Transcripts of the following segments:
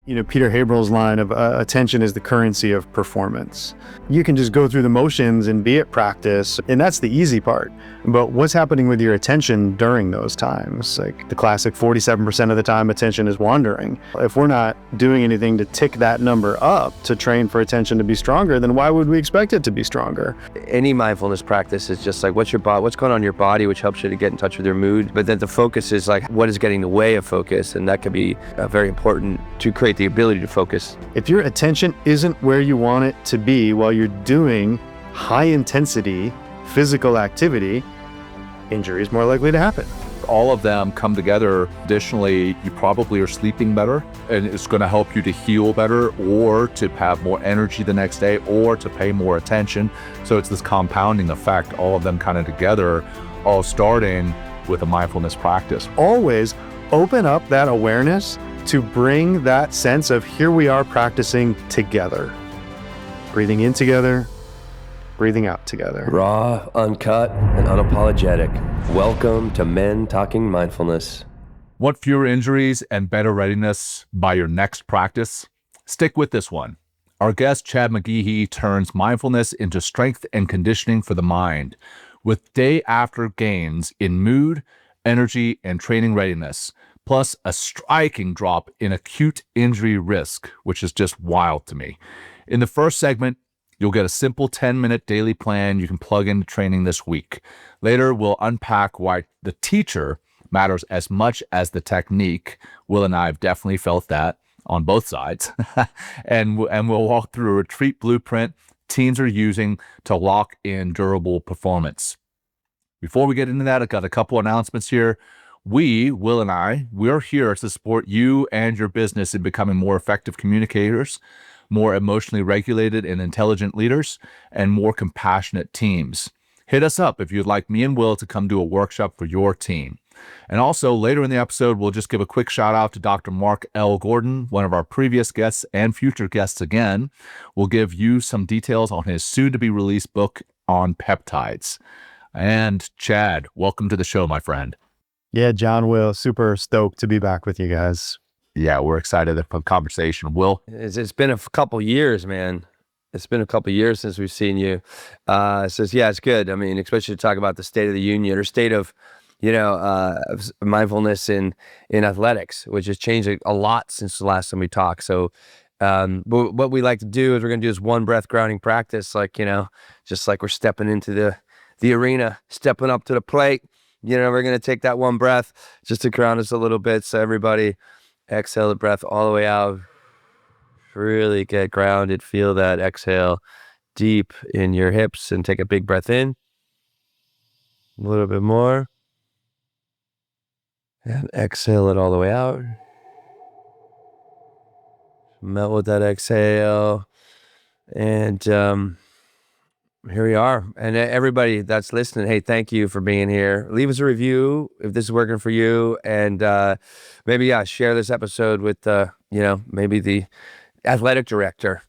Peter Haber's line of attention is the currency of performance. You can just go through the motions and be at practice, and that's the easy part. But what's happening with your attention during those times? Like the classic 47% of the time attention is wandering. If we're not doing anything to tick that number up to train for attention to be stronger, then why would we expect it to be stronger? Any mindfulness practice is just like, what's going on in your body, which helps you to get in touch with your mood. But then the focus is like, what is getting in the way of focus? And that can be very important to create the ability to focus. If your attention isn't where you want it to be while you're doing high intensity physical activity, injury is more likely to happen. All of them come together. Additionally, you probably are sleeping better, and it's going to help you to heal better, or to have more energy the next day, or to pay more attention. So it's this compounding effect, all of them kind of together, all starting with a mindfulness practice. Always open up that awareness to bring that sense of here we are practicing together. Breathing in together, breathing out together. Raw, uncut, and unapologetic. Welcome to Men Talking Mindfulness. Want fewer injuries and better readiness by your next practice? Stick with this one. Our guest, Chad McGehee, turns mindfulness into strength and conditioning for the mind, with day after gains in mood, energy, and training readiness, plus a striking drop in acute injury risk, which is just wild to me. In the first segment, you'll get a simple 10-minute daily plan you can plug into training this week. Later, we'll unpack why the teacher matters as much as the technique. Will and I have definitely felt that on both sides. and we'll walk through a retreat blueprint teams are using to lock in durable performance. Before we get into that, I've got a couple announcements here. Will and I, we're here to support you and your business in becoming more effective communicators, more emotionally regulated and intelligent leaders, and more compassionate teams. Hit us up if you'd like me and Will to come do a workshop for your team. And also, later in the episode, we'll just give a quick shout out to Dr. Mark L. Gordon, one of our previous guests and future guests again. We'll give you some details on his soon-to-be-released book on peptides. And Chad, welcome to the show, my friend. Yeah, John, Will, super stoked to be back with you guys. Yeah, we're excited for the conversation. Will? It's been a couple years, man. It's been a couple years since we've seen you. Yeah, it's good. I mean, especially to talk about the state of the union or state of, mindfulness in athletics, which has changed a lot since the last time we talked. So what we like to do is we're going to do this one breath grounding practice, just like we're stepping into the arena, stepping up to the plate. We're going to take that one breath just to ground us a little bit. So everybody exhale the breath all the way out. Really get grounded. Feel that exhale deep in your hips and take a big breath in. A little bit more. And exhale it all the way out. Melt with that exhale. And here we are. And everybody that's listening, hey, thank you for being here. Leave us a review if this is working for you. And maybe, share this episode with, maybe the athletic director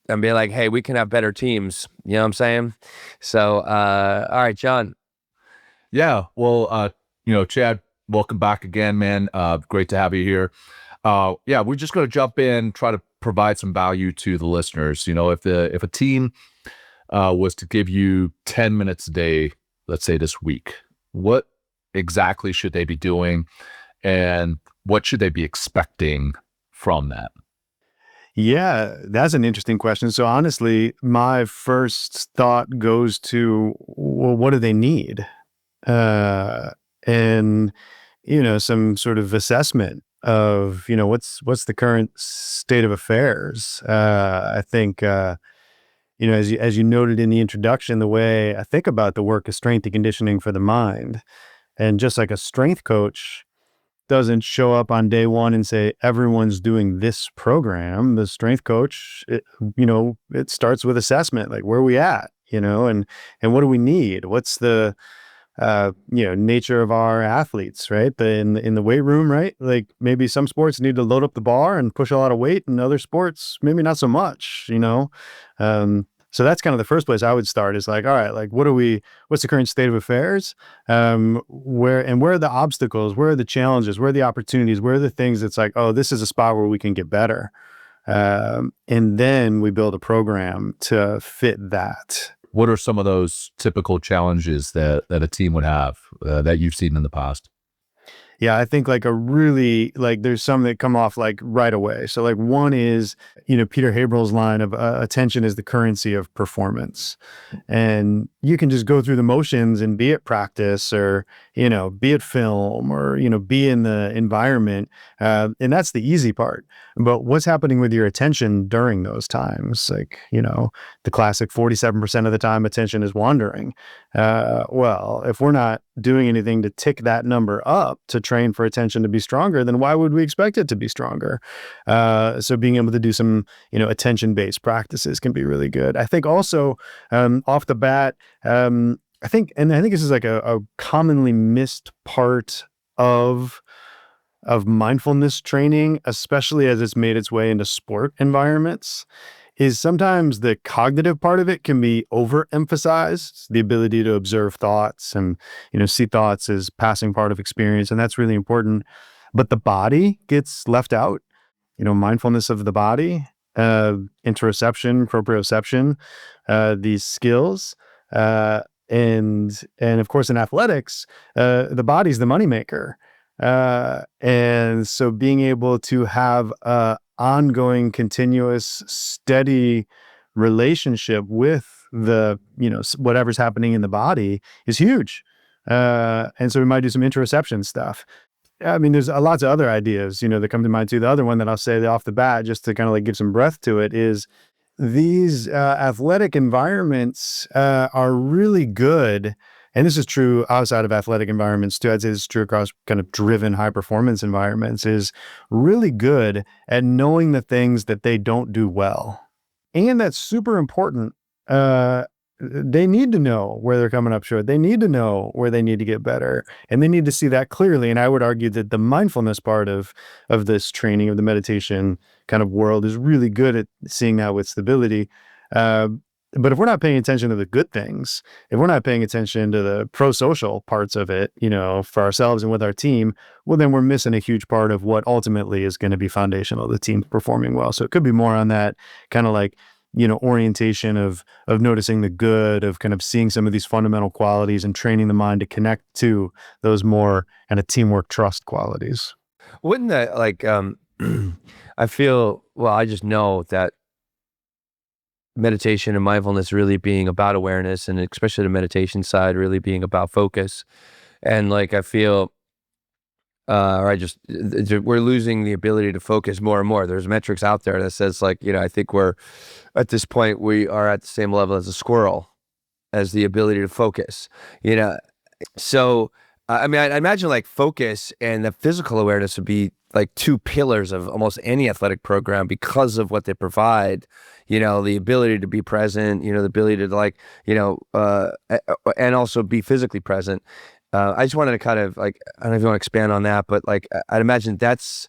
and be like, hey, we can have better teams. You know what I'm saying? So, all right, John. Yeah. Well, Chad, welcome back again, man. Great to have you here. We're just going to jump in, try to provide some value to the listeners. If a team was to give you 10 minutes a day, let's say this week, what exactly should they be doing and what should they be expecting from that? Yeah, that's an interesting question. So honestly, my first thought goes to, well, what do they need? And, some sort of assessment of, what's the current state of affairs. I think, as you noted in the introduction, the way I think about the work is strength and conditioning for the mind. And just like a strength coach doesn't show up on day one and say, everyone's doing this program, the strength coach, it starts with assessment, like where are we at, and what do we need? What's the, nature of our athletes, right? In the weight room, right? Like maybe some sports need to load up the bar and push a lot of weight, and other sports, maybe not so much, So that's kind of the first place I would start, is like, all right, like what's the current state of affairs? Where are the obstacles? Where are the challenges? Where are the opportunities? Where are the things that's like, oh, this is a spot where we can get better? And then we build a program to fit that. What are some of those typical challenges that a team would have that you've seen in the past? Yeah, I think like there's some that come off like right away. So like one is, Peter Haberl's line of attention is the currency of performance. And you can just go through the motions and be at practice, or, be at film, or, be in the environment. And that's the easy part. But what's happening with your attention during those times? Like, the classic 47% of the time attention is wandering. Well, if we're not doing anything to tick that number up to train for attention to be stronger, then why would we expect it to be stronger? So being able to do some, attention-based practices can be really good. I think also off the bat, I think this is like a commonly missed part of mindfulness training, especially as it's made its way into sport environments, is sometimes the cognitive part of it can be overemphasized, the ability to observe thoughts and, see thoughts as passing part of experience. And that's really important. But the body gets left out, mindfulness of the body, interoception, proprioception, these skills. And of course, in athletics, the body's the moneymaker. And so being able to have a ongoing, continuous, steady relationship with the, whatever's happening in the body is huge. And so we might do some interoception stuff. I mean, there's lots of other ideas, that come to mind too. The other one that I'll say off the bat, just to kind of like give some breath to it, is these athletic environments are really good. And this is true outside of athletic environments too. I'd say this is true across kind of driven high performance environments, is really good at knowing the things that they don't do well. And that's super important. They need to know where they're coming up short. They need to know where they need to get better, and they need to see that clearly. And I would argue that the mindfulness part of this training, of the meditation kind of world, is really good at seeing that with stability. But if we're not paying attention to the good things, if we're not paying attention to the pro-social parts of it, for ourselves and with our team, well, then we're missing a huge part of what ultimately is going to be foundational to the team performing well. So it could be more on that kind of like, orientation of noticing the good, of kind of seeing some of these fundamental qualities and training the mind to connect to those more kind of teamwork, trust qualities. Wouldn't that I just know that meditation and mindfulness really being about awareness, and especially the meditation side really being about focus. And I feel, we're losing the ability to focus more and more. There's metrics out there that says I think we're at this point, we are at the same level as a squirrel, as the ability to focus, So, I imagine focus and the physical awareness would be like two pillars of almost any athletic program, because of what they provide, the ability to be present, the ability to and also be physically present. I just wanted to kind of I don't know if you want to expand on that, but I'd imagine that's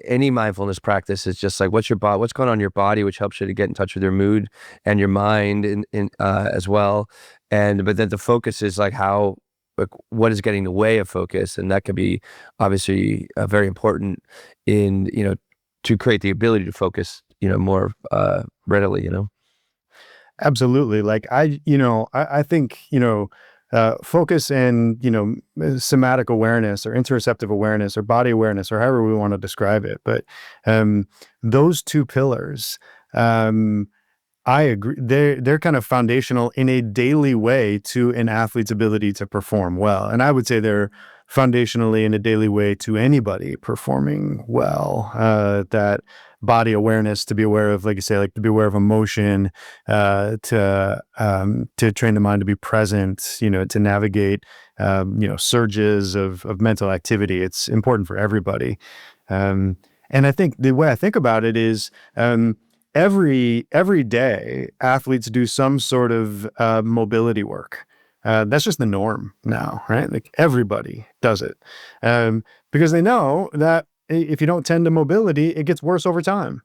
any mindfulness practice is just what's going on in your body, which helps you to get in touch with your mood and your mind as well. But then the focus is how, what is getting in the way of focus, and that could be obviously very important in to create the ability to focus more readily. Absolutely. I think focus and somatic awareness, or interoceptive awareness, or body awareness, or however we want to describe it, but those two pillars, I agree. They're kind of foundational in a daily way to an athlete's ability to perform well. And I would say they're foundationally in a daily way to anybody performing well. That body awareness, to be aware of, like you say, to be aware of emotion, to train the mind to be present, to navigate, surges of mental activity. It's important for everybody. And I think the way I think about it is, every day athletes do some sort of mobility work. That's just the norm now, right? Everybody does it, because they know that if you don't tend to mobility, it gets worse over time.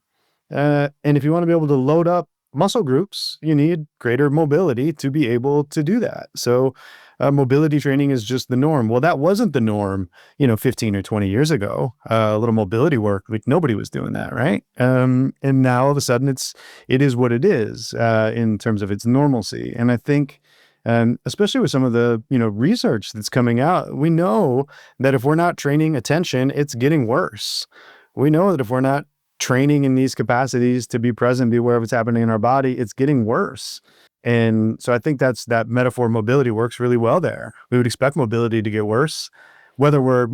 And if you want to be able to load up muscle groups, you need greater mobility to be able to do that. So mobility training is just the norm. Well, that wasn't the norm, 15 or 20 years ago. A little mobility work, like nobody was doing that, right? And now all of a sudden it is what it is in terms of its normalcy. And I think, especially with some of the, research that's coming out, we know that if we're not training attention, it's getting worse. We know that if we're not training in these capacities to be present, be aware of what's happening in our body, it's getting worse. And so I think that metaphor mobility works really well there. We would expect mobility to get worse, whether we're,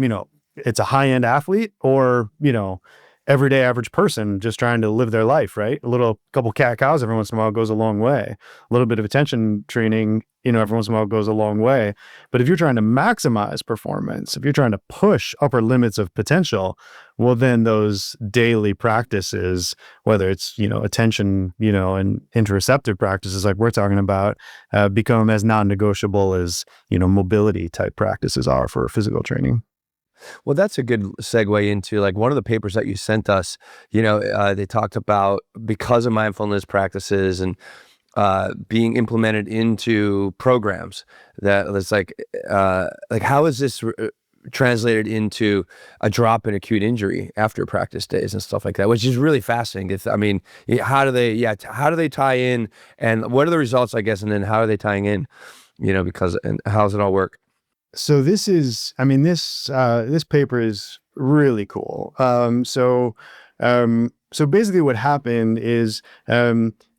it's a high-end athlete or, everyday average person just trying to live their life, right? Couple cat cows every once in a while goes a long way. A little bit of attention training, every once in a while goes a long way. But if you're trying to maximize performance, if you're trying to push upper limits of potential, well, then those daily practices, whether it's, attention, and interoceptive practices like we're talking about, become as non-negotiable as, mobility type practices are for physical training. Well, that's a good segue into like one of the papers that you sent us. They talked about because of mindfulness practices and being implemented into programs that it's like how is this translated into a drop in acute injury after practice days and stuff like that, which is really fascinating. How do they tie in, and what are the results, I guess, and then how are they tying in, and how does it all work? So this paper is really cool. So basically what happened is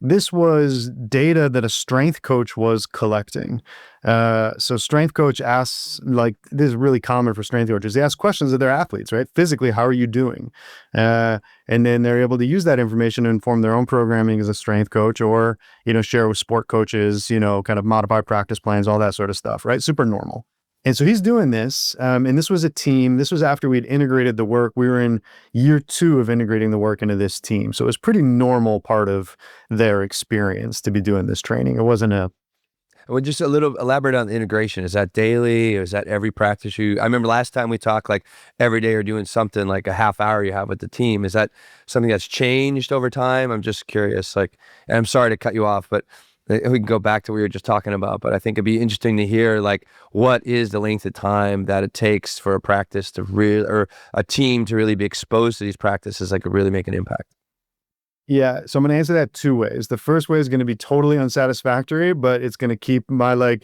this was data that a strength coach was collecting. So strength coach asks, like, this is really common for strength coaches. They ask questions of their athletes, right? Physically, how are you doing? And then they're able to use that information to inform their own programming as a strength coach, or, share with sport coaches, kind of modify practice plans, all that sort of stuff, right? Super normal. And so he's doing this, and this was a team. This was after we'd integrated the work. We were in year 2 of integrating the work into this team. So it was pretty normal part of their experience to be doing this training. It wasn't a... Well, just a little elaborate on the integration. Is that daily, or is that every practice I remember last time we talked, like every day you're doing something like a half hour you have with the team. Is that something that's changed over time? I'm just curious, and I'm sorry to cut you off, but we can go back to what we were just talking about, but I think it'd be interesting to hear, like, what is the length of time that it takes for a practice to or a team to really be exposed to these practices, like really make an impact? Yeah, so I'm going to answer that 2 ways. The first way is going to be totally unsatisfactory, but it's going to keep my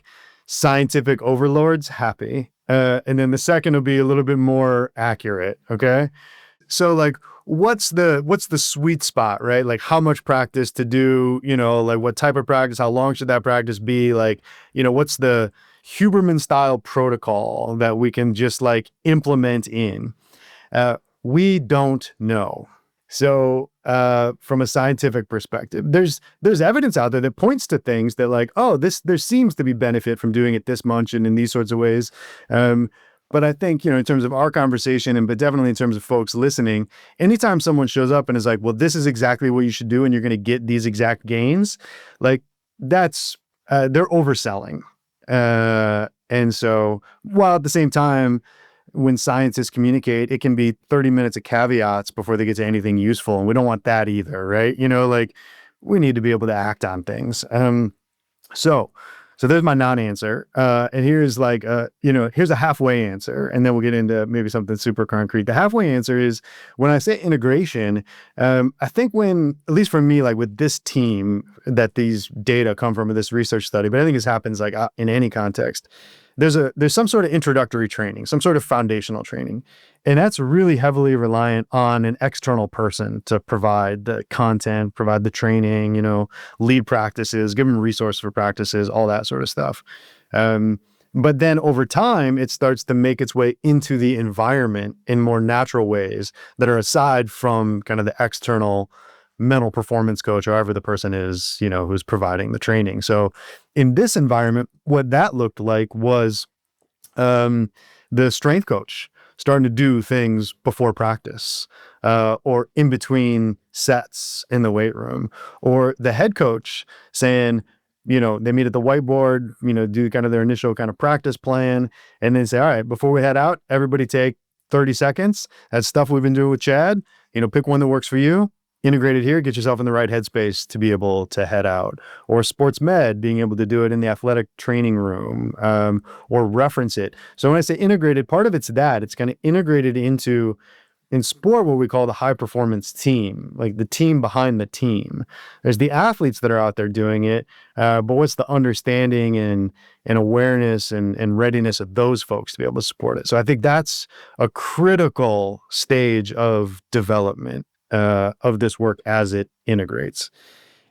scientific overlords happy. And then the second will be a little bit more accurate. Okay. So what's the sweet spot, right? Like how much practice to do, what type of practice, how long should that practice be? What's the Huberman style protocol that we can just implement in? We don't know. So from a scientific perspective, there's evidence out there that points to things that there seems to be benefit from doing it this much and in these sorts of ways. But I think, in terms of our conversation, but definitely in terms of folks listening, anytime someone shows up and is like, well, this is exactly what you should do and you're going to get these exact gains, that's, they're overselling. And so while at the same time, when scientists communicate, it can be 30 minutes of caveats before they get to anything useful. And we don't want that either, right? We need to be able to act on things. So there's my non-answer. And here's here's a halfway answer. And then we'll get into maybe something super concrete. The halfway answer is, when I say integration, I think at least for me, with this team that these data come from, this research study, but I think this happens in any context. There's some sort of introductory training, some sort of foundational training. And that's really heavily reliant on an external person to provide the content, provide the training, lead practices, give them resources for practices, all that sort of stuff. But then over time, it starts to make its way into the environment in more natural ways that are aside from kind of the external mental performance coach, or however the person is, who's providing the training. So in this environment, what that looked like was the strength coach starting to do things before practice, or in between sets in the weight room, or the head coach saying, they meet at the whiteboard, do kind of their initial kind of practice plan, and then say, all right, before we head out, everybody take 30 seconds. That's stuff we've been doing with Chad. Pick one that works for you. integrate it here, get yourself in the right headspace to be able to head out. Or sports med, being able to do it in the athletic training room, or reference it. So when I say integrated, part of it's that it's kind of integrated into, in sport, what we call the high performance team, like the team behind the team. There's the athletes that are out there doing it, but what's the understanding and awareness and readiness of those folks to be able to support it? So I think that's a critical stage of development of this work as it integrates.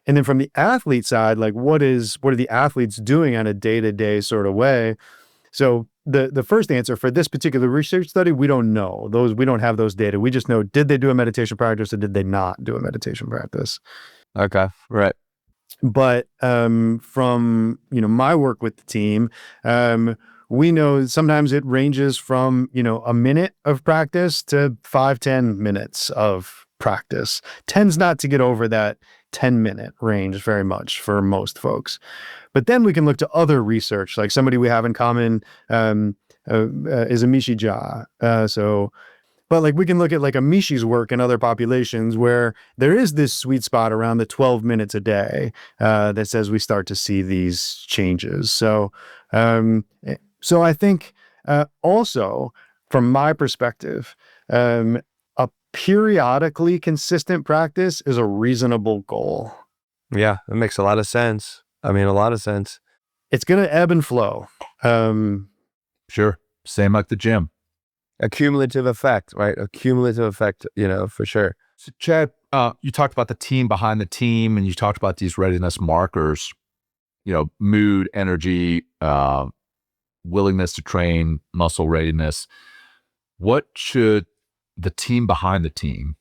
And then from the athlete side, like what are the athletes doing on a day-to-day sort of way? So the first answer for this particular research study, we don't know. We don't have those data. We just know, did they do a meditation practice or did they not do a meditation practice? Okay, right. But from my work with the team, we know sometimes it ranges from a minute of practice to 5-10 minutes of practice. Tends not to get over that 10-minute range very much for most folks. But then we can look to other research, like somebody we have in common is Amishi Jha. But like we can look at like Amishi's work in other populations where there is this sweet spot around the 12 minutes a day that says we start to see these changes. So I think also from my perspective, a periodically consistent practice is a reasonable goal. Yeah, that makes a lot of sense. I mean, a lot of sense. It's going to ebb and flow. Sure. Same like the gym. A cumulative effect, right? A cumulative effect, for sure. So Chad, you talked about the team behind the team, and you talked about these readiness markers, mood, energy, willingness to train, muscle readiness. What should the team behind the team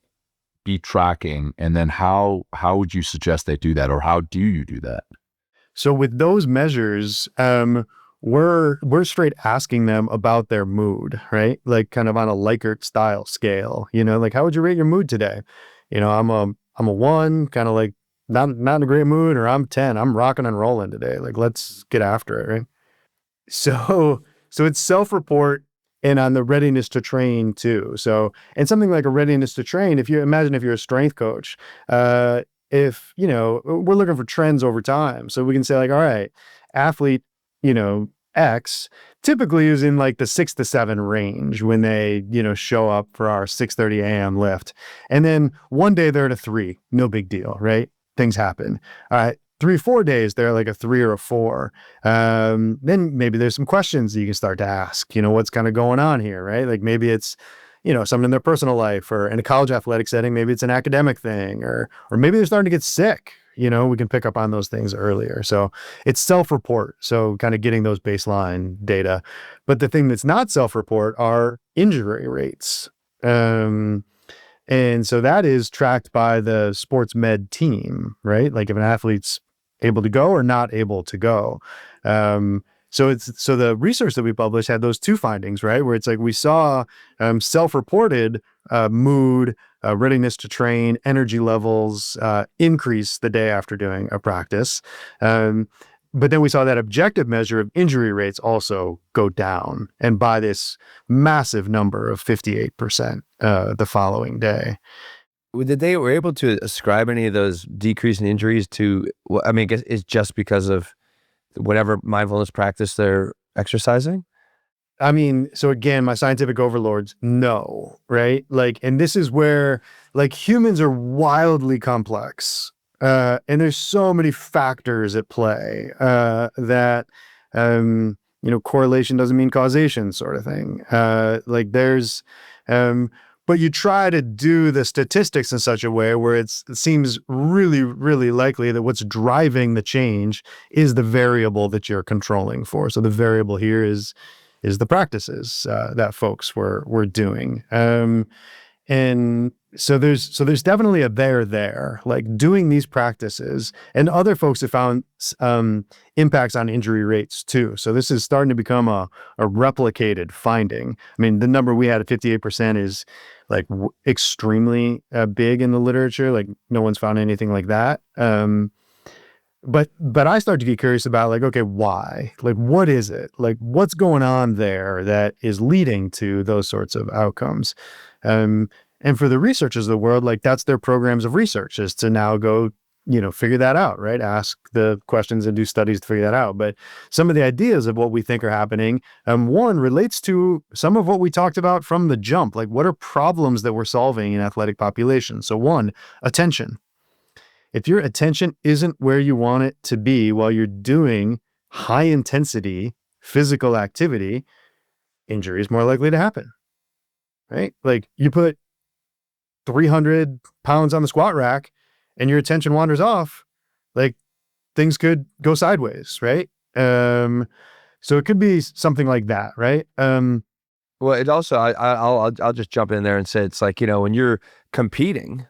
be tracking? And then how would you suggest they do that? Or how do you do that? So with those measures, we're straight asking them about their mood, right? Like kind of on a Likert style scale, like how would you rate your mood today? I'm a 1, kind of like not in a great mood, or I'm 10, I'm rocking and rolling today. Like, let's get after it, right? So it's self-report and on the readiness to train too. So, and something like a readiness to train, if you're a strength coach, we're looking for trends over time. So we can say like, all right, athlete, X typically is in like the 6 to 7 range when they, show up for our 6:30 a.m. lift. And then one day they're at a 3, no big deal, right? Things happen. All right. 3-4 days, they're like a 3 or a 4. Then maybe there's some questions that you can start to ask, what's kind of going on here, right? Like maybe it's, something in their personal life, or in a college athletic setting, maybe it's an academic thing, or maybe they're starting to get sick. We can pick up on those things earlier. So it's self-report. So kind of getting those baseline data. But the thing that's not self-report are injury rates. And so that is tracked by the sports med team, right? Like if an athlete's able to go or not able to go. So the research that we published had those 2 findings, right? Where it's like we saw self-reported mood, readiness to train, energy levels increase the day after doing a practice. But then we saw that objective measure of injury rates also go down, and by this massive number of 58% the following day. Did they were able to ascribe any of those decrease in injuries to, I mean, I guess it's just because of whatever mindfulness practice they're exercising? I mean, so again, my scientific overlords, no, right? Like, and this is where like humans are wildly complex. And there's so many factors at play that, correlation doesn't mean causation sort of thing. But you try to do the statistics in such a way where it seems really, really likely that what's driving the change is the variable that you're controlling for. So the variable here is the practices that folks were doing. And so there's definitely a there, like doing these practices, and other folks have found impacts on injury rates too. So this is starting to become a replicated finding. I mean, the number we had at 58% is like extremely big in the literature. Like no one's found anything like that. But I start to get curious about like, okay, why? Like, what is it? Like, what's going on there that is leading to those sorts of outcomes? And And for the researchers of the world, like that's their programs of research, is to now go, figure that out, right? Ask the questions and do studies to figure that out. But some of the ideas of what we think are happening, one relates to some of what we talked about from the jump. Like, what are problems that we're solving in athletic populations? So one, attention. If your attention isn't where you want it to be while you're doing high intensity physical activity, injury is more likely to happen, right? Like, you put 300 pounds on the squat rack and your attention wanders off, like things could go sideways, right? So it could be something like that, right? Well, it also, I'll just jump in there and say, it's like, when you're competing,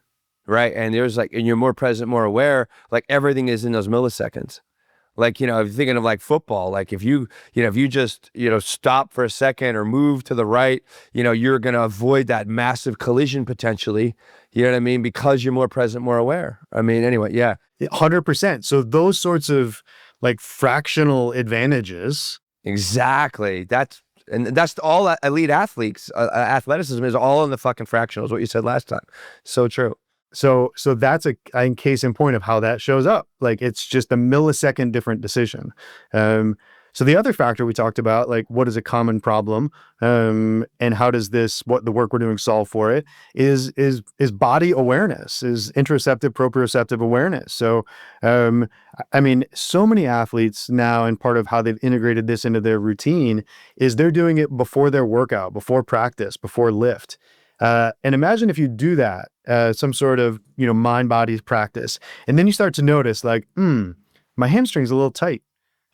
right? And and you're more present, more aware, like everything is in those milliseconds. Like, if you're thinking of like football, like if you just, stop for a second or move to the right, you're going to avoid that massive collision potentially, you know what I mean? Because you're more present, more aware. I mean, anyway, yeah. 100%. So those sorts of like fractional advantages. Exactly. That's all elite athletes, athleticism is all in the fucking fractionals, what you said last time. So true. So that's a case in point of how that shows up. Like, it's just a millisecond different decision. So the other factor we talked about, like, what is a common problem, and how does what the work we're doing solve for it, is body awareness, is interoceptive, proprioceptive awareness. So, I mean, so many athletes now, and part of how they've integrated this into their routine is they're doing it before their workout, before practice, before lift. And imagine if you do that, some sort of, mind-body practice, and then you start to notice like, my hamstring's a little tight.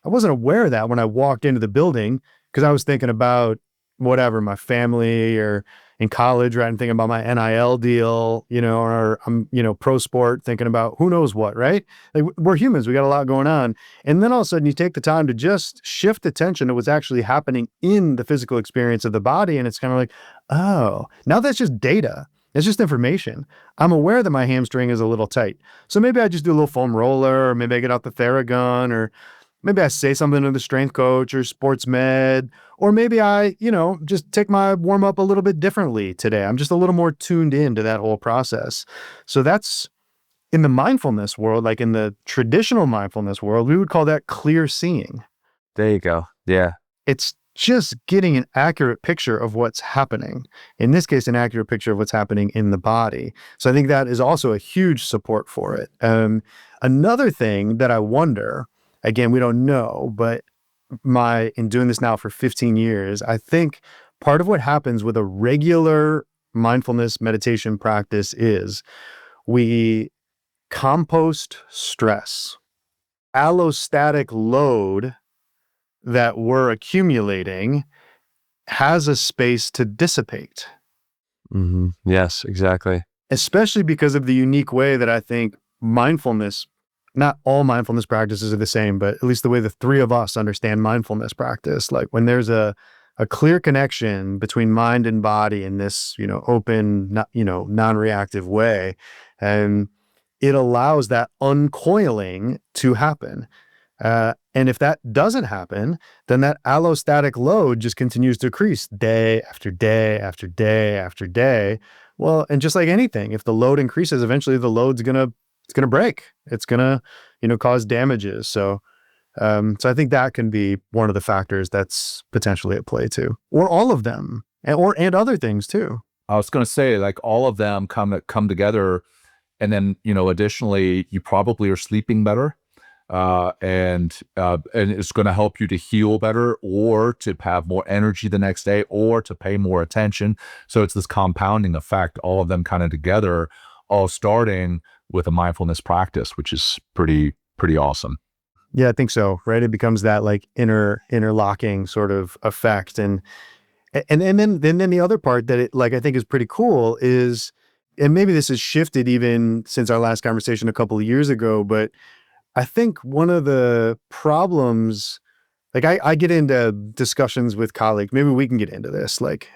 I wasn't aware of that when I walked into the building because I was thinking about whatever, my family, or in college, right? I'm thinking about my NIL deal, or I'm, pro sport, thinking about who knows what, right? Like, we're humans, we got a lot going on. And then all of a sudden you take the time to just shift attention to what's actually happening in the physical experience of the body. And it's kind of like, oh, now that's just data. It's just information. I'm aware that my hamstring is a little tight. So maybe I just do a little foam roller, or maybe I get out the Theragun, or maybe I say something to the strength coach or sports med, or maybe I, just take my warm up a little bit differently today. I'm just a little more tuned into that whole process. So that's in the mindfulness world, like in the traditional mindfulness world, we would call that clear seeing. There you go. Yeah. It's just getting an accurate picture of what's happening. In this case, an accurate picture of what's happening in the body. So I think that is also a huge support for it. Another thing that I wonder, again, we don't know, but in doing this now for 15 years, I think part of what happens with a regular mindfulness meditation practice is we compost stress. Allostatic load that we're accumulating has a space to dissipate. Mm-hmm. Yes, exactly. Especially because of the unique way that I think mindfulness, not all mindfulness practices are the same, but at least the way the three of us understand mindfulness practice, like when there's a clear connection between mind and body in this, open, non-reactive way, and it allows that uncoiling to happen. And if that doesn't happen, then that allostatic load just continues to increase day after day after day after day. Well, and just like anything, if the load increases, eventually the load's gonna break. It's gonna, cause damages. So I think that can be one of the factors that's potentially at play too, or all of them, and other things too. I was going to say, like, all of them come together, and then additionally, you probably are sleeping better. And it's going to help you to heal better, or to have more energy the next day, or to pay more attention. So it's this compounding effect, all of them kind of together, all starting with a mindfulness practice, which is pretty awesome. Yeah, I think so. Right. It becomes that like interlocking sort of effect. And then the other part that it, like, I think is pretty cool is, and maybe this has shifted even since our last conversation a couple of years ago, but I think one of the problems, like I get into discussions with colleagues, maybe we can get into this, like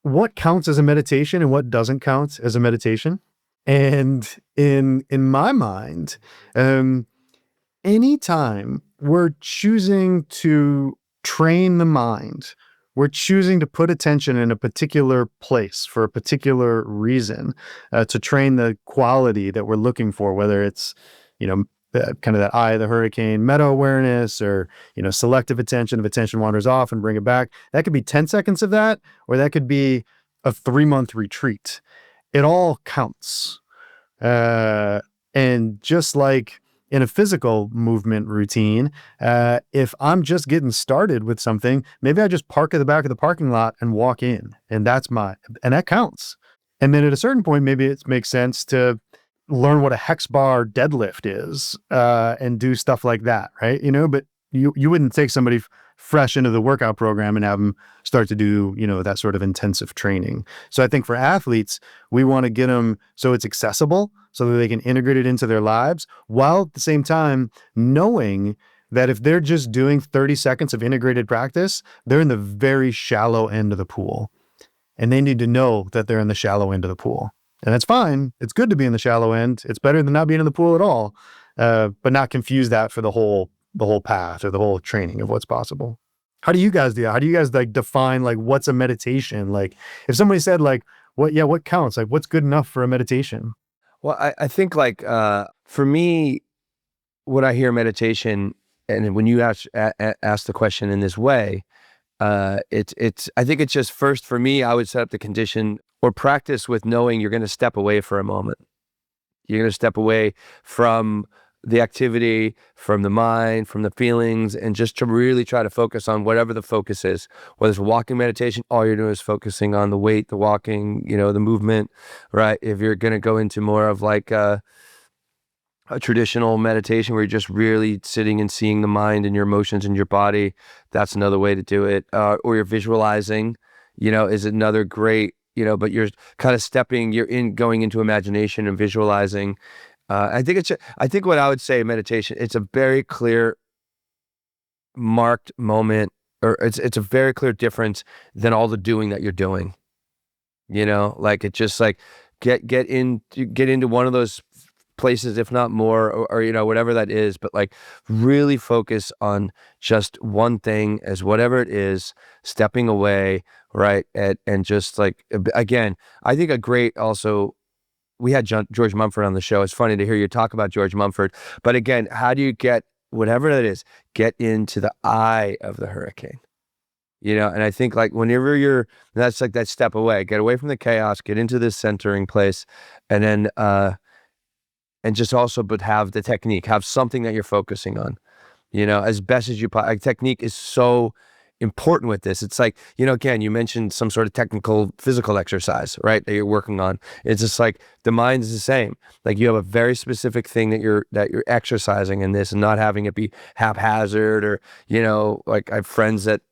what counts as a meditation and what doesn't count as a meditation. And in my mind, anytime we're choosing to train the mind we're choosing to put attention in a particular place for a particular reason, to train the quality that we're looking for, whether it's, kind of that eye of the hurricane meta awareness, or, selective attention, if attention wanders off and bring it back. That could be 10 seconds of that, or that could be a 3-month retreat. It all counts. And just like in a physical movement routine, if I'm just getting started with something, maybe I just park at the back of the parking lot and walk in, and and that counts. And then at a certain point, maybe it makes sense to learn what a hex bar deadlift is, and do stuff like that, right? But you wouldn't take somebody fresh into the workout program and have them start to do, that sort of intensive training. So I think for athletes, we want to get them so it's accessible, so that they can integrate it into their lives, while at the same time knowing that if they're just doing 30 seconds of integrated practice, they're in the very shallow end of the pool. And they need to know that they're in the shallow end of the pool. And that's fine. It's good to be in the shallow end. It's better than not being in the pool at all. But not confuse that for the whole path or the whole training of what's possible. How do you guys do that? How do you guys define what's a meditation? If somebody said what counts? What's good enough for a meditation? Well, I think for me, when I hear meditation, and when you ask the question in this way, I think it's just, first for me, I would set up the condition or practice with knowing you're going to step away for a moment. You're going to step away from the activity, from the mind, from the feelings, and just to really try to focus on whatever the focus is. Whether it's walking meditation, all you're doing is focusing on the weight, the walking, the movement, right? If you're going to go into more of a traditional meditation where you're just really sitting and seeing the mind and your emotions and your body, that's another way to do it. Or you're visualizing, is another great, but you're kind of going into imagination and visualizing. I think what I would say meditation, it's a very clear marked moment, or it's a very clear difference than all the doing that you're doing. It's just get into one of those places, if not more, or whatever that is, but really focus on just one thing as whatever it is, stepping away, right? And just again, I think a great also, we had George Mumford on the show. It's funny to hear you talk about George Mumford, but again, how do you get whatever that is, get into the eye of the hurricane? And I think whenever that's that step away, get away from the chaos, get into this centering place, and then and just also, but have the technique, have something that you're focusing on, as best as you technique is so important with this. It's again, you mentioned some sort of technical physical exercise, right, that you're working on. It's just the mind is the same. You have a very specific thing that you're exercising in this, and not having it be haphazard, or, I have friends that,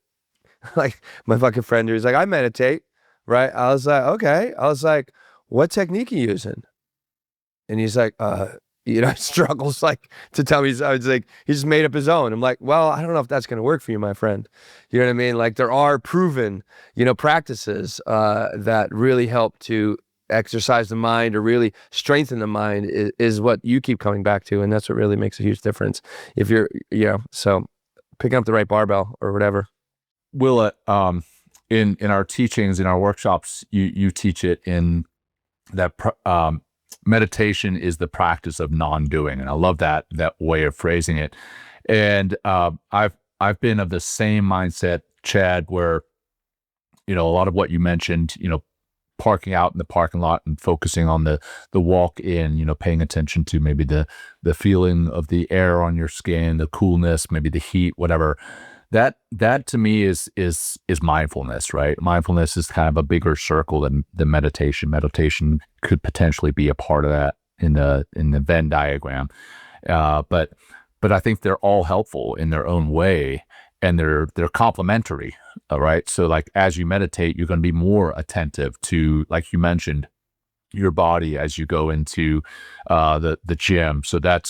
my fucking friend who's I meditate, right? I was okay. I was what technique are you using? And he's struggles to tell me. I was he just made up his own. I'm well, I don't know if that's going to work for you, my friend. You know what I mean? There are proven, practices that really help to exercise the mind, or really strengthen the mind, is what you keep coming back to. And that's what really makes a huge difference. If you're, so picking up the right barbell or whatever. Will, in our teachings, in our workshops, you teach it in that meditation is the practice of non-doing, and I love that way of phrasing it. And I've been of the same mindset, Chad, where a lot of what you mentioned, parking out in the parking lot and focusing on the walk in, paying attention to maybe the feeling of the air on your skin, the coolness, maybe the heat, whatever. That to me is mindfulness, right? Mindfulness is kind of a bigger circle than the meditation. Meditation could potentially be a part of that in the Venn diagram. But I think they're all helpful in their own way, and they're complementary. All right. So as you meditate, you're going to be more attentive to, like you mentioned, your body as you go into the gym. So that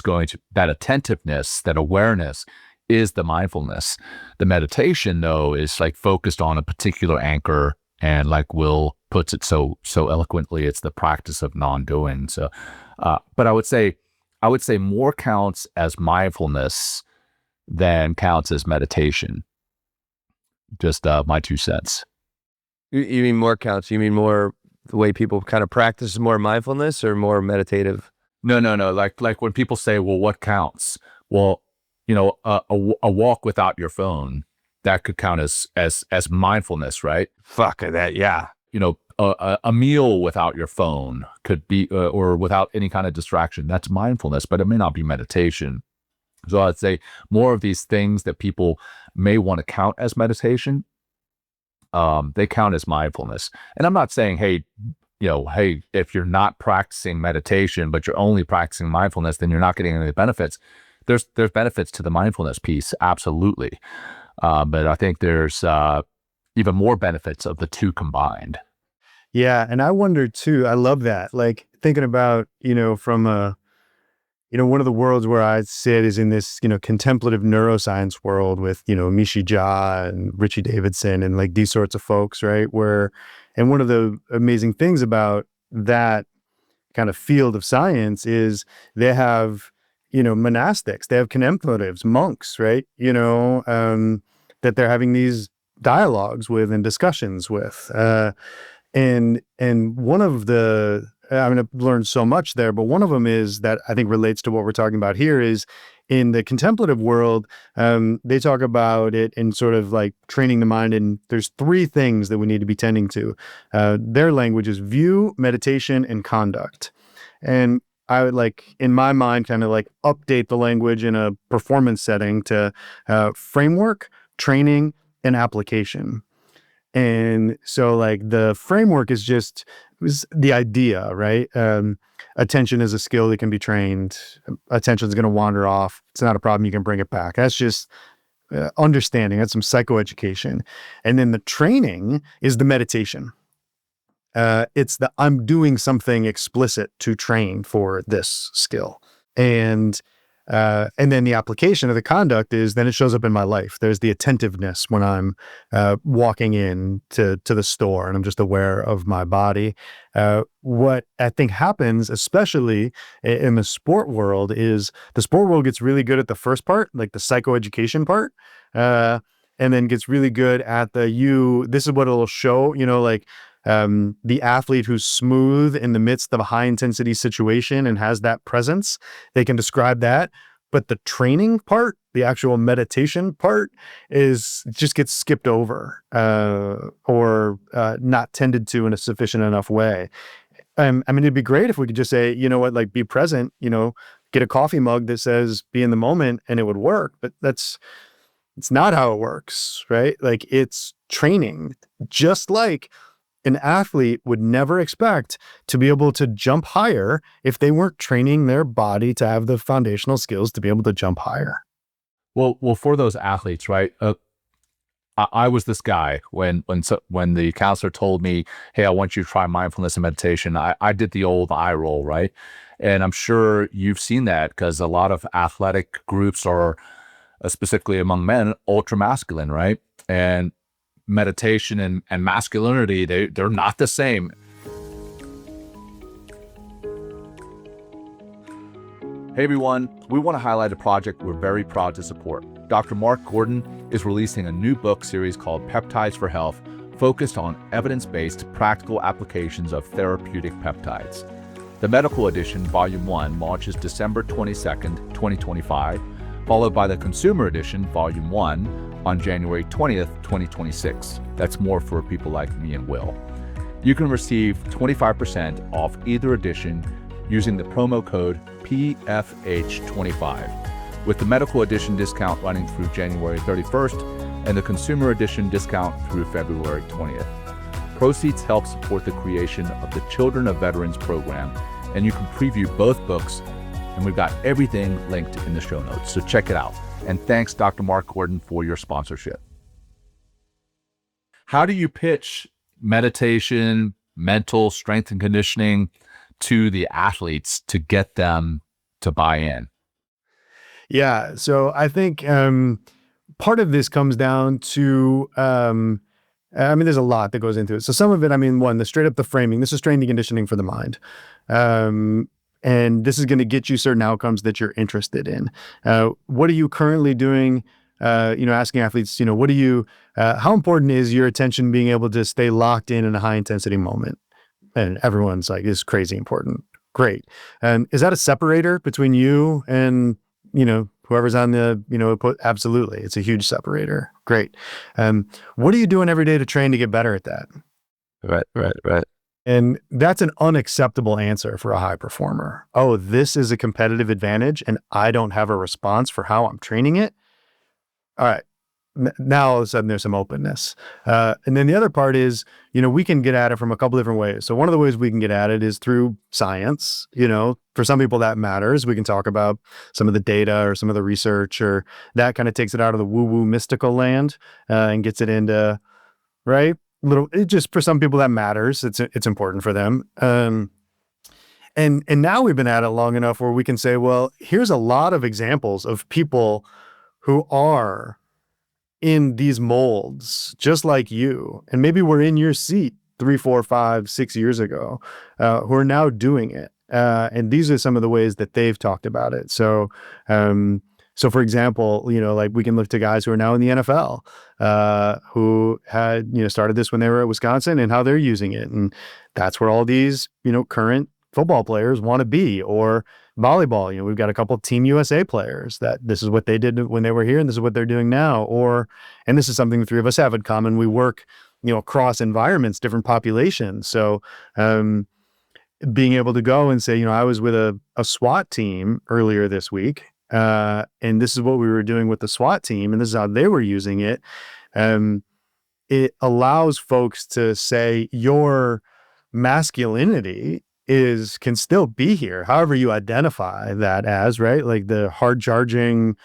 attentiveness, that awareness, is the mindfulness. The meditation, though, is focused on a particular anchor, and Will puts it so eloquently, it's the practice of non-doing. So, but I would say more counts as mindfulness than counts as meditation. Just my 2 cents. You mean more counts? You mean more the way people kind of practice more mindfulness or more meditative? No. Like when people say, well, what counts? Well, a walk without your phone, that could count as mindfulness, right? Fuck that, yeah. A meal without your phone could be, or without any kind of distraction. That's mindfulness, but it may not be meditation. So I'd say more of these things that people may want to count as meditation, they count as mindfulness. And I'm not saying, hey, if you're not practicing meditation, but you're only practicing mindfulness, then you're not getting any of the benefits. There's benefits to the mindfulness piece, absolutely. But I think there's even more benefits of the two combined. And I wonder too, I love that. Like thinking about, from one of the worlds where I sit is in this, contemplative neuroscience world with, Mishi Jha and Richie Davidson and like these sorts of folks, right? And one of the amazing things about that kind of field of science is they have, monastics, they have contemplatives, monks, right? That they're having these dialogues with and discussions with. And one of the, I've learned so much there, but one of them is that I think relates to what we're talking about here is in the contemplative world, they talk about it in sort of like training the mind. And there's 3 things that we need to be tending to. Their language is view, meditation, and conduct. And I would in my mind, kind of like update the language in a performance setting to framework, training, and application. And so like the framework is the idea, right? Attention is a skill that can be trained. Attention is going to wander off. It's not a problem. You can bring it back. That's just understanding. That's some psychoeducation. And then the training is the meditation. It's I'm doing something explicit to train for this skill. And then the application of the conduct is then it shows up in my life. There's the attentiveness when I'm walking in to the store and I'm just aware of my body. What I think happens, especially in the sport world, is the sport world gets really good at the first part, like the psychoeducation part, and then gets really good at this is what it'll show, the athlete who's smooth in the midst of a high intensity situation and has that presence, they can describe that. But the training part, the actual meditation part just gets skipped over, or not tended to in a sufficient enough way. It'd be great if we could just say, be present, get a coffee mug that says be in the moment and it would work, but it's not how it works, right? Like it's training, just like an athlete would never expect to be able to jump higher if they weren't training their body to have the foundational skills to be able to jump higher. Well, for those athletes, right? I was this guy when the counselor told me, "Hey, I want you to try mindfulness and meditation." I did the old eye roll, right? And I'm sure you've seen that because a lot of athletic groups are, specifically among men, ultra masculine, right? And meditation and masculinity, they're not the same. Hey everyone, we want to highlight a project we're very proud to support. Dr. Mark Gordon is releasing a new book series called Peptides for Health, focused on evidence-based practical applications of therapeutic peptides. The medical edition, Volume 1, launches December 22nd, 2025, followed by the consumer edition, Volume 1, on January 20th, 2026. That's more for people like me and Will. You can receive 25% off either edition using the promo code PFH25, with the medical edition discount running through January 31st and the consumer edition discount through February 20th. Proceeds help support the creation of the Children of Veterans program, and you can preview both books, and we've got everything linked in the show notes, so check it out. And thanks, Dr. Mark Gordon, for your sponsorship. How do you pitch meditation, mental strength and conditioning to the athletes to get them to buy in? Yeah, so I think part of this comes down to, there's a lot that goes into it. So some of it, the framing, this is strength and conditioning for the mind. And this is going to get you certain outcomes that you're interested in. What are you currently doing asking athletes, how important is your attention being able to stay locked in a high intensity moment? And everyone's like, it's crazy important. Great. And is that a separator between you and, whoever's on the, absolutely. It's a huge separator. Great. What are you doing every day to train to get better at that? Right. And that's an unacceptable answer for a high performer. Oh, this is a competitive advantage and I don't have a response for how I'm training it. All right. Now all of a sudden there's some openness. And then the other part is, we can get at it from a couple different ways. So one of the ways we can get at it is through science. For some people that matters. We can talk about some of the data or some of the research, or that kind of takes it out of the woo-woo mystical land and gets it into, right? It just, for some people that matters. It's important for them. And now we've been at it long enough where we can say, well, here's a lot of examples of people who are in these molds, just like you, and maybe were in your seat 3, 4, 5, 6 years ago, who are now doing it. And these are some of the ways that they've talked about it. So for example, we can look to guys who are now in the NFL, who had, started this when they were at Wisconsin and how they're using it. And that's where all these, current football players want to be, or volleyball. We've got a couple of Team USA players that this is what they did when they were here and this is what they're doing now. And this is something the three of us have in common. We work, across environments, different populations. So, being able to go and say, I was with a SWAT team earlier this week, and this is what we were doing with the SWAT team, and this is how they were using it. It allows folks to say your masculinity can still be here, however you identify that as, right? Like the hard charging,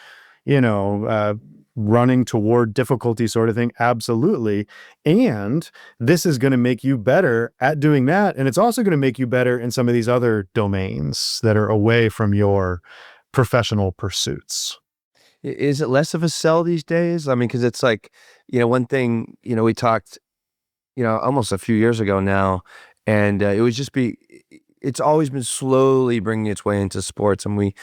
running toward difficulty sort of thing. Absolutely. And this is going to make you better at doing that. And it's also going to make you better in some of these other domains that are away from your professional pursuits. Is it less of a sell these days? I mean, because it's like, one thing, we talked, almost a few years ago now, and it would just be, it's always been slowly bringing its way into sports. And we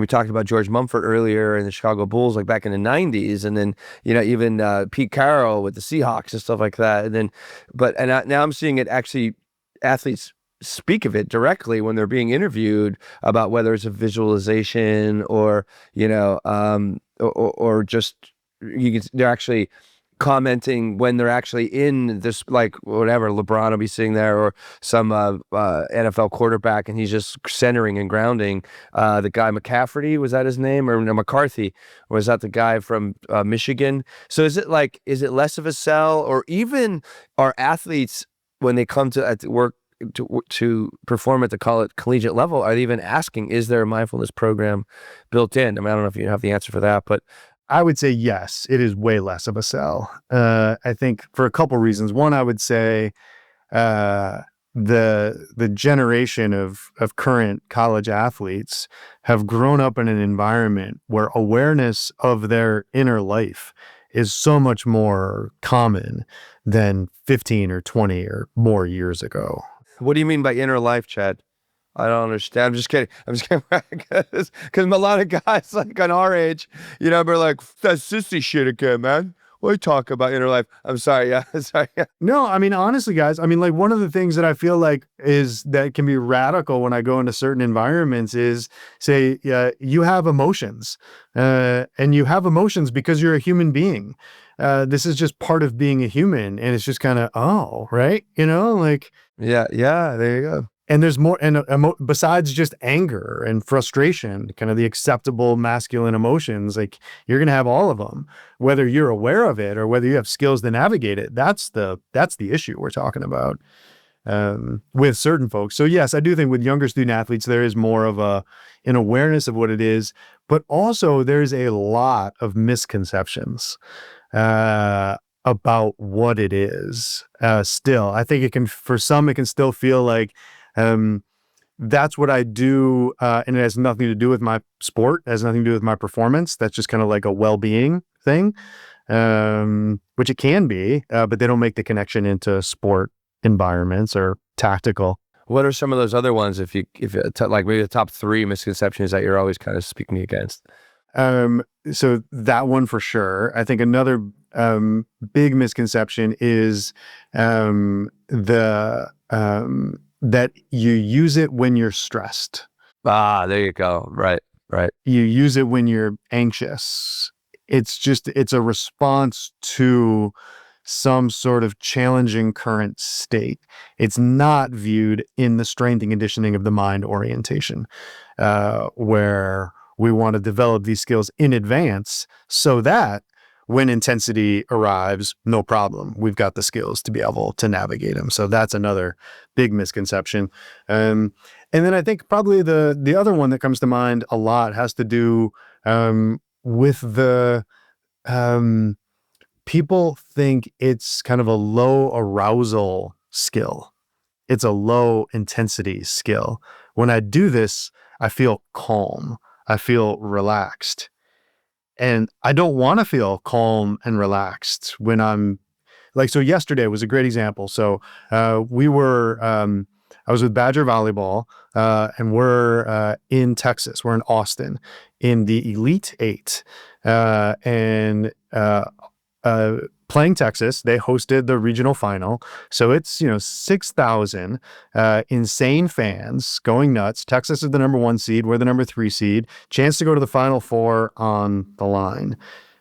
talked about George Mumford earlier and the Chicago Bulls, like back in the 90s. And then, even Pete Carroll with the Seahawks and stuff like that. And then, now I'm seeing it actually, athletes speak of it directly when they're being interviewed about whether it's a visualization or, or just, they're actually commenting when they're actually in this, like whatever, LeBron will be sitting there, or some NFL quarterback, and he's just centering and grounding. The guy McCafferty, was that his name, or no, McCarthy, or was that the guy from Michigan? So is it less of a sell, or even are athletes, when they come to work to perform at the collegiate level, are they even asking, is there a mindfulness program built in? I mean, I don't know if you have the answer for that, but I would say yes, it is way less of a sell. I think for a couple reasons. One, I would say the generation of current college athletes have grown up in an environment where awareness of their inner life is so much more common than 15 or 20 or more years ago. What do you mean by inner life, Chad? I don't understand. I'm just kidding. Because a lot of guys like on our age, we're like, that sissy shit again, man. What are you talking about inner life? I'm sorry. Yeah. Sorry. Yeah. No, I mean, honestly, guys, like one of the things that I feel like is that can be radical when I go into certain environments is say, you have emotions, and you have emotions because you're a human being. This is just part of being a human. And it's just kind of, right. Yeah. There you go. And there's more, and besides just anger and frustration, kind of the acceptable masculine emotions, like you're going to have all of them, whether you're aware of it or whether you have skills to navigate it. That's the issue we're talking about with certain folks. So yes, I do think with younger student athletes, there is more of an awareness of what it is, but also there's a lot of misconceptions about what it is. Still, I think for some, it can still feel like, that's what I do, and it has nothing to do with my sport. It has nothing to do with my performance. That's just kind of like a well-being thing, which it can be, but they don't make the connection into sport environments or tactical. What are some of those other ones? If like maybe the top 3 misconceptions that you're always kind of speaking against? So that one for sure. I think another big misconception is that you use it when you're stressed. There you go. Right. You use it when you're anxious. It's a response to some sort of challenging current state. It's not viewed in the strength and conditioning of the mind orientation, where we want to develop these skills in advance so that when intensity arrives, no problem. We've got the skills to be able to navigate them. So that's another big misconception. And then I think probably the other one that comes to mind a lot has to do with the people think it's kind of a low arousal skill. It's a low intensity skill. When I do this, I feel calm. I feel relaxed. And I don't want to feel calm and relaxed when I'm so yesterday was a great example. So I was with Badger Volleyball, and we're in Texas. We're in Austin in the Elite Eight. And playing Texas, they hosted the regional final. So it's, 6,000 insane fans going nuts. Texas is the number 1 seed. We're the number 3 seed. Chance to go to the Final Four on the line.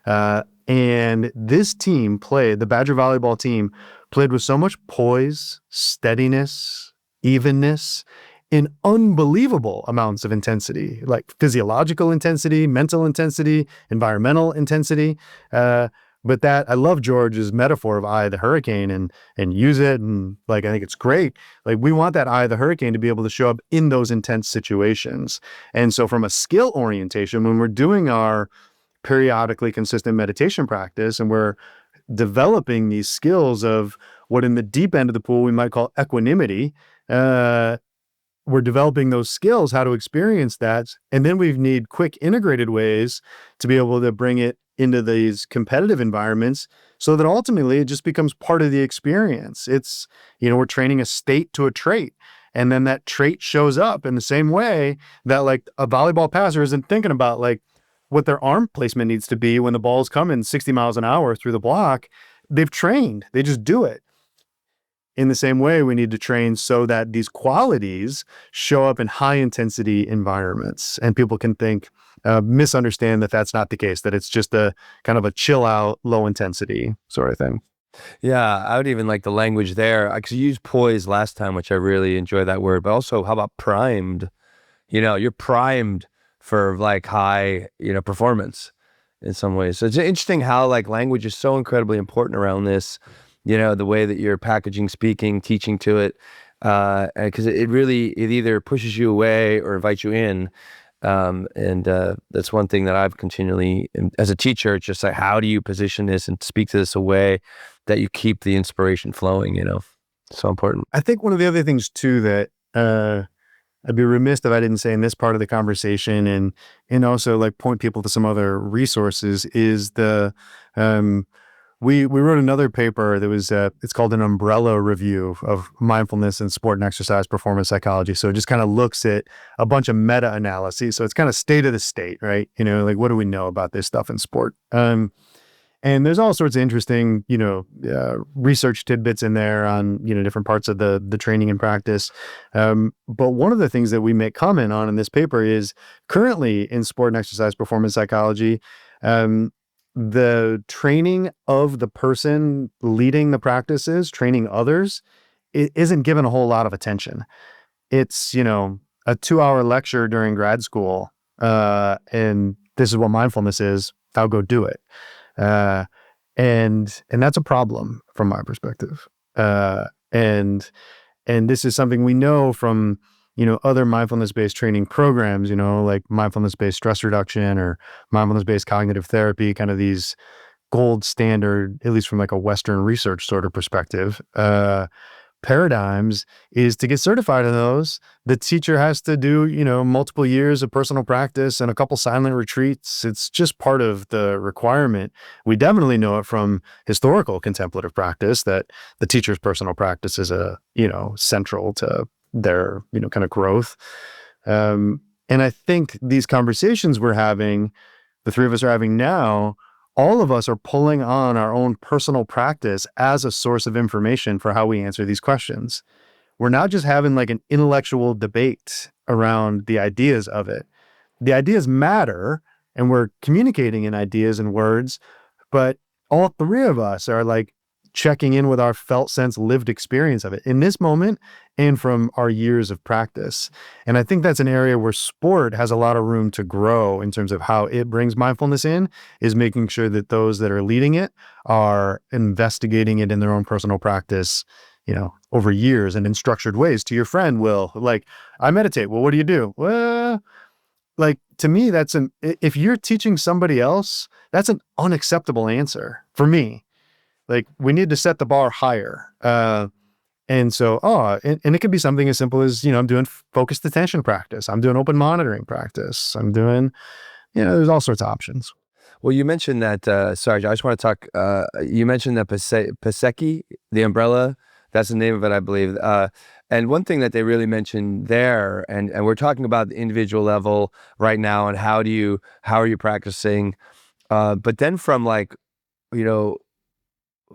And this team the Badger Volleyball team played with so much poise, steadiness, evenness, in unbelievable amounts of intensity, like physiological intensity, mental intensity, environmental intensity. But I love George's metaphor of eye of the hurricane and use it. And I think it's great. We want that eye of the hurricane to be able to show up in those intense situations. And so from a skill orientation, when we're doing our periodically consistent meditation practice and we're developing these skills of what in the deep end of the pool we might call equanimity, we're developing those skills, how to experience that. And then we need quick integrated ways to be able to bring it into these competitive environments so that ultimately it just becomes part of the experience. It's, we're training a state to a trait. And then that trait shows up in the same way that a volleyball passer isn't thinking about what their arm placement needs to be when the ball's coming 60 miles an hour through the block. They've trained, they just do it. In the same way, we need to train so that these qualities show up in high intensity environments, and people can misunderstand that that's not the case, that it's just a kind of a chill out, low intensity sort of thing. Yeah, I would even like the language there, because you used poise last time, which I really enjoy that word, but also how about primed? You're primed for high, performance in some ways. So it's interesting how language is so incredibly important around this, the way that you're packaging, speaking, teaching to it, because it either pushes you away or invites you in. And that's one thing that I've continually, as a teacher, it's just how do you position this and speak to this a way that you keep the inspiration flowing, so important. I think one of the other things too that I'd be remiss if I didn't say in this part of the conversation and also point people to some other resources is we wrote another paper that was it's called an umbrella review of mindfulness and sport and exercise performance psychology. So it just kind of looks at a bunch of meta analyses. So it's kind of state of the state, right? What do we know about this stuff in sport? And there's all sorts of interesting, research tidbits in there on, different parts of the training and practice. But one of the things that we make comment on in this paper is currently in sport and exercise performance psychology, the training of the person leading the practices, training others, it isn't given a whole lot of attention. It's, a 2-hour lecture during grad school, and this is what mindfulness is. I'll go do it. And that's a problem from my perspective. And this is something we know from, other mindfulness-based training programs, like mindfulness-based stress reduction or mindfulness-based cognitive therapy, kind of these gold standard, at least from a Western research sort of perspective, paradigms is to get certified in those. The teacher has to do, multiple years of personal practice and a couple silent retreats. It's just part of the requirement. We definitely know it from historical contemplative practice that the teacher's personal practice is central to their, kind of growth. And I think these conversations we're having the three of us are having now, all of us are pulling on our own personal practice as a source of information for how we answer these questions. We're not just having like an intellectual debate around the ideas of it. The ideas matter, and we're communicating in ideas and words, but all three of us are like checking in with our felt sense, lived experience of it in this moment and from our years of practice. And I think that's an area where sport has a lot of room to grow in terms of how it brings mindfulness in, is making sure that those that are leading it are investigating it in their own personal practice, over years and in structured ways. To your friend, Will, like, I meditate. Well, what do you do? Well, like, to me, if you're teaching somebody else, that's an unacceptable answer for me. Like, we need to set the bar higher. And so, and it could be something as simple as, I'm doing focused attention practice. I'm doing open monitoring practice. I'm doing, there's all sorts of options. Well, you mentioned that, sorry, I just want to talk, you mentioned that Paseki, the umbrella, that's the name of it, I believe. And one thing that they really mentioned there, and we're talking about the individual level right now, and how are you practicing? But then from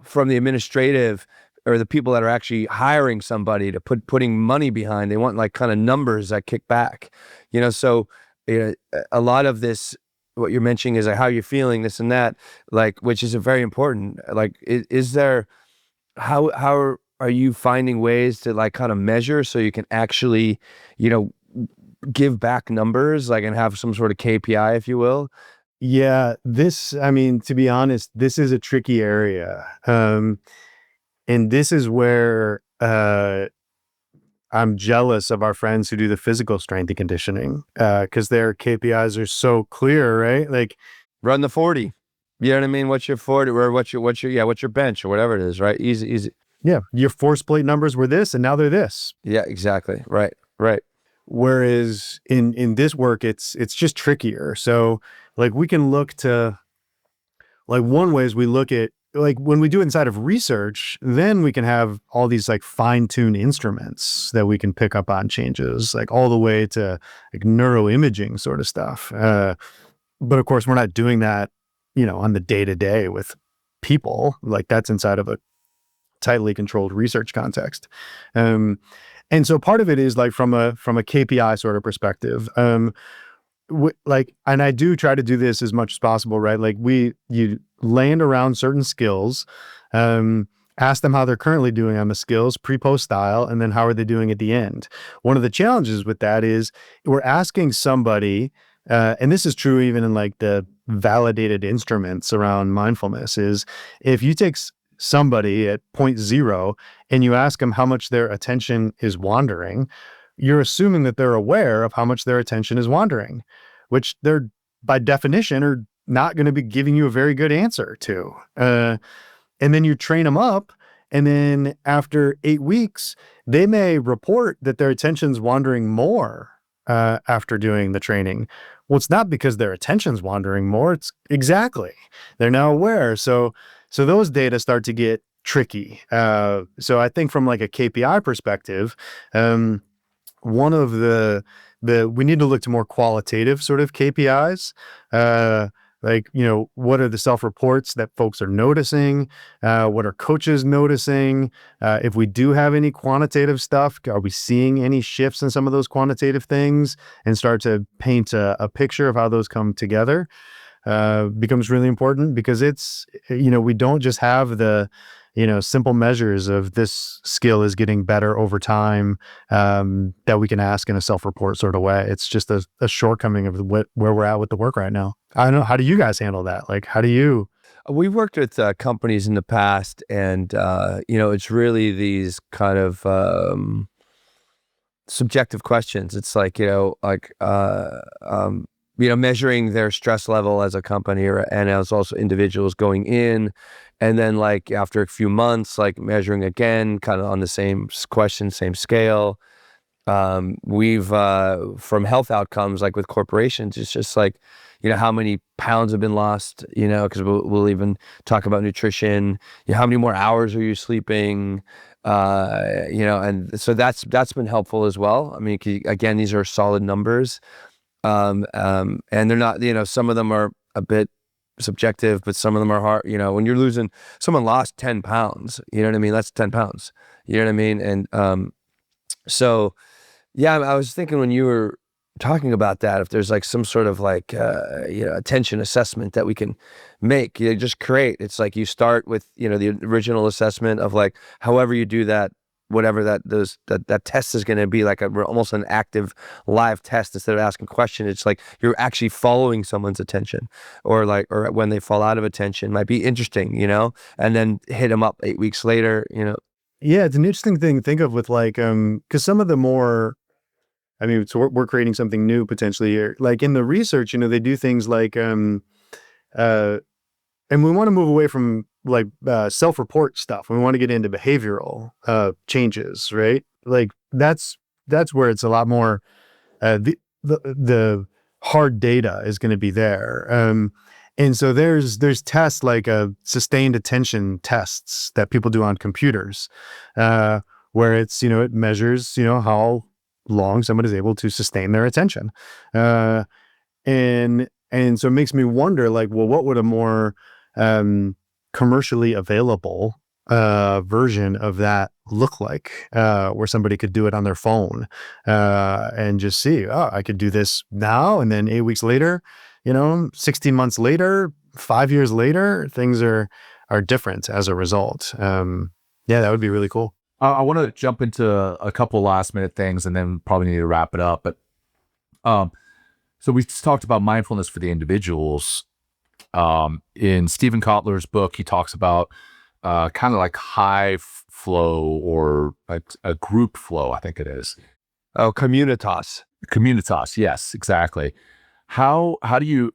from the administrative or the people that are actually hiring somebody to putting money behind, they want like kind of numbers that kick back, so a lot of this, what you're mentioning is like how you're feeling, this and that, like, which is very important. Like, is there, how are you finding ways to like kind of measure so you can actually, give back numbers, like, and have some sort of KPI, if you will? Yeah, to be honest, this is a tricky area. And this is where I'm jealous of our friends who do the physical strength and conditioning, because their KPIs are so clear, right? Like, run the 40. You know what I mean? What's your 40 or what's your bench or whatever it is, right? Easy. Yeah, your force plate numbers were this, and now they're this. Yeah, exactly. Right. Whereas in this work, it's just trickier. So, like, we can look to, like, one way is we look at, like, when we do it inside of research, then we can have all these like fine-tuned instruments that we can pick up on changes, like all the way to like neuroimaging sort of stuff. But of course, we're not doing that, on the day-to-day with people. Like, that's inside of a tightly controlled research context. And so part of it is like from a KPI sort of perspective. And I do try to do this as much as possible, right? Like, you land around certain skills, ask them how they're currently doing on the skills, pre-post style, and then how are they doing at the end. One of the challenges with that is we're asking somebody, and this is true even in like the validated instruments around mindfulness, is if you take somebody at 0.0 and you ask them how much their attention is wandering, you're assuming that they're aware of how much their attention is wandering, which they're by definition are not going to be giving you a very good answer to. And then you train them up, and then after 8 weeks, they may report that their attention's wandering more after doing the training. Well, it's not because their attention's wandering more. It's exactly. They're now aware. So those data start to get tricky. So I think from like a KPI perspective, one of we need to look to more qualitative sort of KPIs. Like, what are the self-reports that folks are noticing? What are coaches noticing? If we do have any quantitative stuff, are we seeing any shifts in some of those quantitative things, and start to paint a picture of how those come together? Becomes really important, because it's, we don't just have the, simple measures of this skill is getting better over time, that we can ask in a self-report sort of way. It's just a shortcoming of where we're at with the work right now. I don't know. How do you guys handle that? Like, how do you? We've worked with companies in the past, and, it's really these kind of subjective questions. It's like, measuring their stress level as a company and as also individuals going in. And then like after a few months, like measuring again, kind of on the same question, same scale. We've, from health outcomes, like with corporations, it's just like, how many pounds have been lost, because we'll even talk about nutrition, how many more hours are you sleeping, and so that's been helpful as well. I mean, again, these are solid numbers. And they're not, some of them are a bit subjective, but some of them are hard. You know, when you're losing, someone lost 10 pounds, you know what I mean? That's 10 pounds, you know what I mean? And so, yeah, I was thinking when you were talking about that, if there's like some sort of like, attention assessment that we can make, just create. It's like you start with, the original assessment of like, however you do that, whatever that test is going to be, like almost an active live test. Instead of asking a question, it's like you're actually following someone's attention, or when they fall out of attention might be interesting, and then hit them up 8 weeks later, Yeah, it's an interesting thing to think of with like, because some of the more, I mean, so we're creating something new potentially here. Like in the research, they do things like, and we want to move away from like self-report stuff. We want to get into behavioral changes, right? Like that's where it's a lot more. The hard data is going to be there, and so there's tests like sustained attention tests that people do on computers, where it's it measures how long someone is able to sustain their attention, and so it makes me wonder, like, well, what would a more commercially available version of that look like, where somebody could do it on their phone and just see, oh, I could do this now, and then 8 weeks later, 16 months later, 5 years later, things are different as a result. Yeah, that would be really cool. I want to jump into a couple last minute things and then probably need to wrap it up. But so we talked about mindfulness for the individuals. In Stephen Kotler's book, he talks about kind of like high flow, or like a group flow, I think it is. Oh, communitas. Communitas, yes, exactly. How do you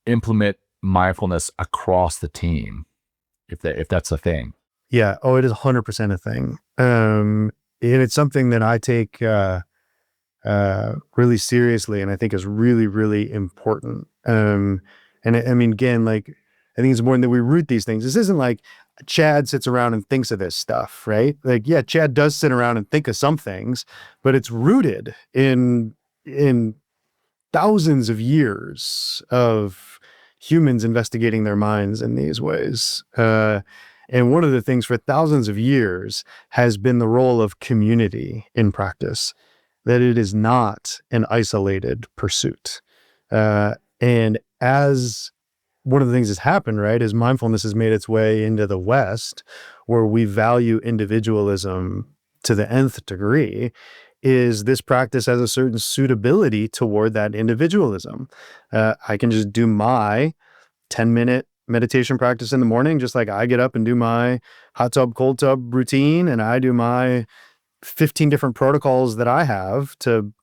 implement mindfulness across the team, if that's a thing? Yeah. Oh, it is 100% a thing. And it's something that I take really seriously, and I think is really, really important. And I mean, again, like, I think it's important that we root these things. This isn't like Chad sits around and thinks of this stuff, right? Like, yeah, Chad does sit around and think of some things, but it's rooted in thousands of years of humans investigating their minds in these ways. And one of the things for thousands of years has been the role of community in practice, that it is not an isolated pursuit. And as one of the things that's happened, right, is mindfulness has made its way into the West, where we value individualism to the nth degree, is this practice has a certain suitability toward that individualism. I can just do my 10-minute meditation practice in the morning, just like I get up and do my hot tub, cold tub routine, and I do my 15 different protocols that I have to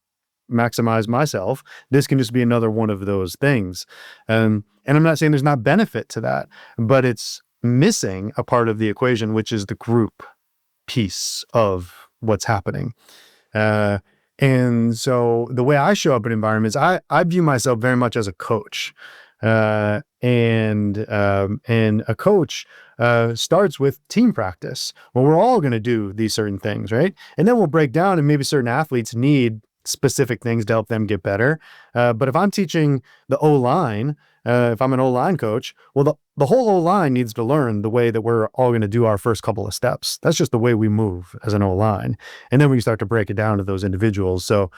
maximize myself. This can just be another one of those things. And I'm not saying there's not benefit to that, but it's missing a part of the equation, which is the group piece of what's happening. And so the way I show up in environments, I view myself very much as a coach. And a coach starts with team practice. Well, we're all going to do these certain things, right? And then we'll break down, and maybe certain athletes need specific things to help them get better. But if I'm teaching the O-line, if I'm an O-line coach, well, the whole O-line needs to learn the way that we're all going to do our first couple of steps. That's just the way we move as an O-line. And then we start to break it down to those individuals. So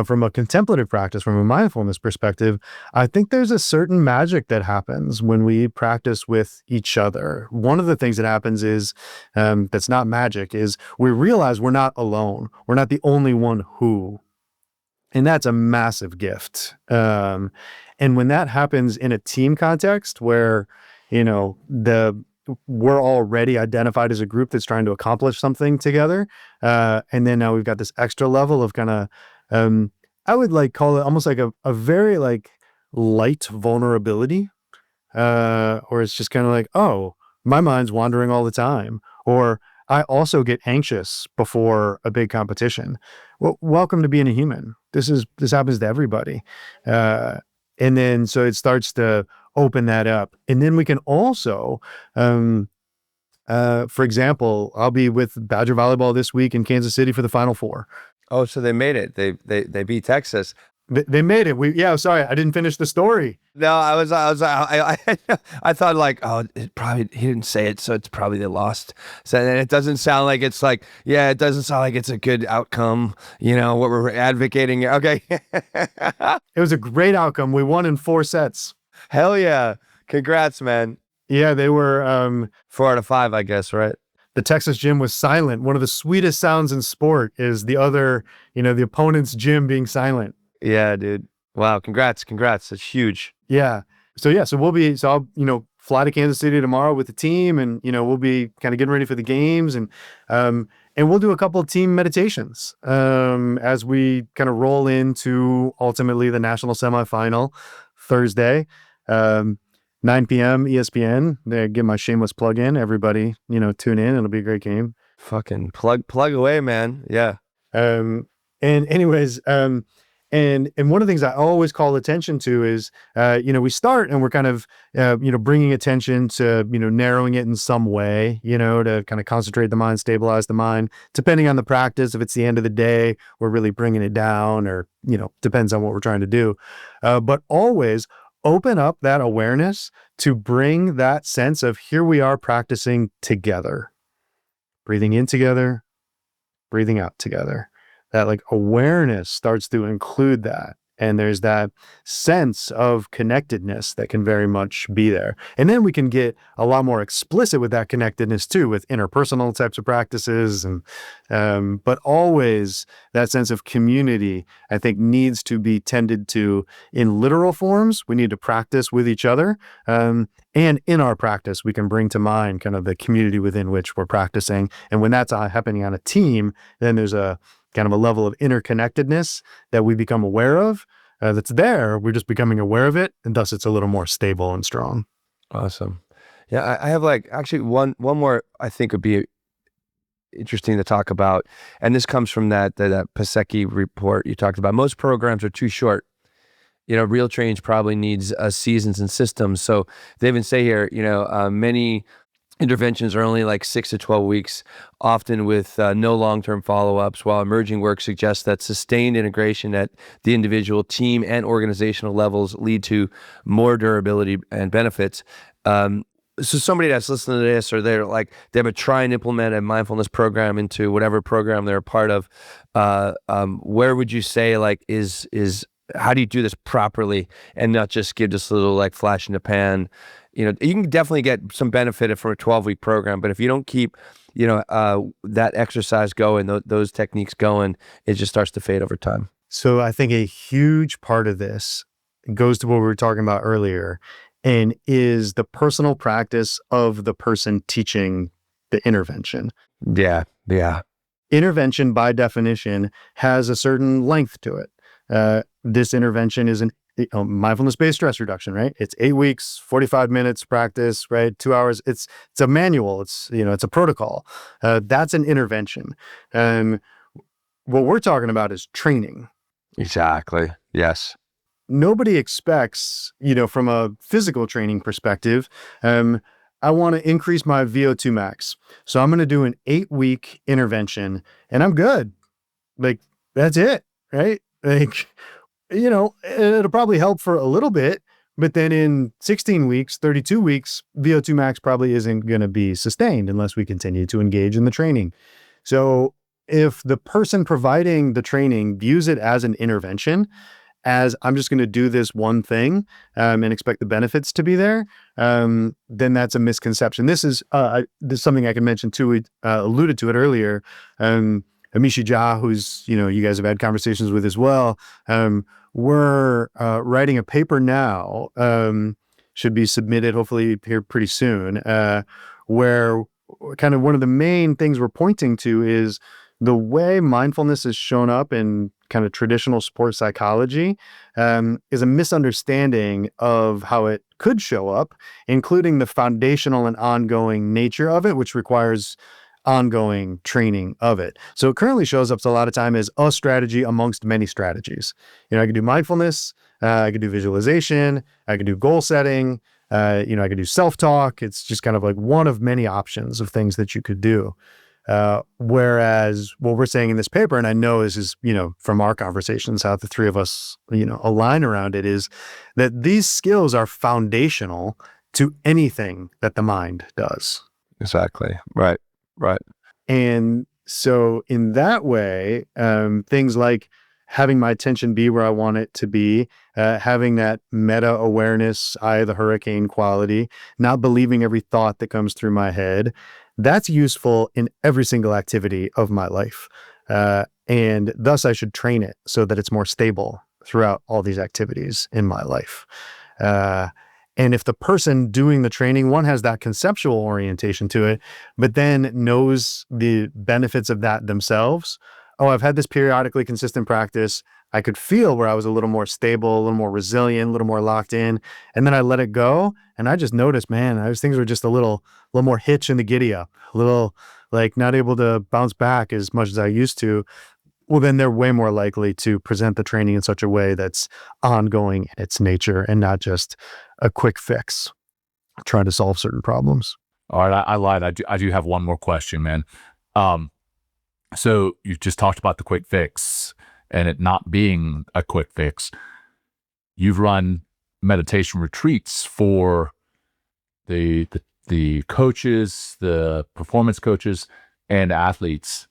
from a contemplative practice, from a mindfulness perspective, I think there's a certain magic that happens when we practice with each other. One of the things that happens is, that's not magic, is we realize we're not alone. We're not the only one who. And that's a massive gift. And when that happens in a team context where, we're already identified as a group that's trying to accomplish something together. And then now we've got this extra level of kind of, I would like call it almost like a very like light vulnerability. Or it's just kind of like, oh, my mind's wandering all the time. Or I also get anxious before a big competition. Well, welcome to being a human. This happens to everybody. And then, so it starts to open that up. And then we can also, for example, I'll be with Badger Volleyball this week in Kansas City for the Final Four. Oh, so they made it. They beat Texas. They made it. Sorry, I didn't finish the story. No, I thought like, oh, he didn't say it, so it's probably they lost. So then it doesn't sound like it's like, yeah, it doesn't sound like it's a good outcome. What we're advocating. Okay. It was a great outcome. We won in 4 sets. Hell yeah. Congrats, man. Yeah, they were 4 out of 5, I guess, right? The Texas gym was silent. One of the sweetest sounds in sport is the opponent's gym being silent. Yeah, dude. Wow. Congrats. It's huge. Yeah. So I'll, fly to Kansas City tomorrow with the team, and, we'll be kind of getting ready for the games, and we'll do a couple of team meditations as we kind of roll into ultimately the national semifinal Thursday, 9 p.m. ESPN. They get my shameless plug in. Everybody, tune in. It'll be a great game. Fucking plug away, man. Yeah. And anyways, and one of the things I always call attention to is, we start and we're kind of, bringing attention to, narrowing it in some way, to kind of concentrate the mind, stabilize the mind, depending on the practice. If it's the end of the day, we're really bringing it down, or, depends on what we're trying to do. But always open up that awareness to bring that sense of here we are practicing together, breathing in together, breathing out together. That like awareness starts to include that. And there's that sense of connectedness that can very much be there. And then we can get a lot more explicit with that connectedness too, with interpersonal types of practices. And but always that sense of community, I think, needs to be tended to in literal forms. We need to practice with each other. And in our practice, we can bring to mind kind of the community within which we're practicing. And when that's happening on a team, then there's a kind of a level of interconnectedness that we become aware of, that's there. We're just becoming aware of it, and thus it's a little more stable and strong. Awesome. Yeah, I have actually one more I think would be interesting to talk about, and this comes from that Pasecki report you talked about. Most programs are too short. Real change probably needs seasons and systems. So they even say here, many interventions are only like 6 to 12 weeks, often with no long-term follow-ups, while emerging work suggests that sustained integration at the individual, team, and organizational levels lead to more durability and benefits. So somebody that's listening to this, or they're like, they have a try and implement a mindfulness program into whatever program they're a part of, where would you say is how do you do this properly and not just give this little like flash in the pan? You can definitely get some benefit from a 12-week program, but if you don't keep, that exercise going, those techniques going, it just starts to fade over time. So I think a huge part of this goes to what we were talking about earlier, and is the personal practice of the person teaching the intervention. Yeah. Intervention, by definition, has a certain length to it. This intervention is an mindfulness-based stress reduction, right? It's 8 weeks, 45 minutes practice, right? 2 hours. It's a manual. It's a protocol. That's an intervention. What we're talking about is training. Exactly. Yes. Nobody expects, from a physical training perspective, I want to increase my VO2 max. So I'm going to do an 8-week intervention and I'm good. Like, that's it, right? Like, it'll probably help for a little bit, but then in 16 weeks, 32 weeks, VO2 max probably isn't going to be sustained unless we continue to engage in the training. So if the person providing the training views it as an intervention, as I'm just going to do this one thing and expect the benefits to be there, then that's a misconception. This is something I can mention too. We alluded to it earlier. Amishi Jha, who's, you guys have had conversations with as well. We're writing a paper now, should be submitted hopefully here pretty soon, where kind of one of the main things we're pointing to is the way mindfulness is shown up in kind of traditional sports psychology is a misunderstanding of how it could show up, including the foundational and ongoing nature of it, which requires ongoing training of it. So it currently shows up a lot of time as a strategy amongst many strategies. I could do mindfulness, I could do visualization, I could do goal setting, I could do self-talk. It's just kind of like one of many options of things that you could do. Whereas what we're saying in this paper, and I know this is, from our conversations, how the three of us, align around it, is that these skills are foundational to anything that the mind does. Exactly. Right. Right. And so in that way, things like having my attention be where I want it to be, having that meta awareness, eye of the hurricane quality, not believing every thought that comes through my head, that's useful in every single activity of my life. And thus I should train it so that it's more stable throughout all these activities in my life. And if the person doing the training, one, has that conceptual orientation to it, but then knows the benefits of that themselves. Oh, I've had this periodically consistent practice. I could feel where I was a little more stable, a little more resilient, a little more locked in. And then I let it go. And I just noticed, man, things were just a little more hitch in the giddy up, a little like not able to bounce back as much as I used to. Well, then they're way more likely to present the training in such a way that's ongoing in its nature and not just a quick fix, trying to solve certain problems. All right, I lied. I do have one more question, man. So you just talked about the quick fix and it not being a quick fix. You've run meditation retreats for the coaches, the performance coaches, and athletes.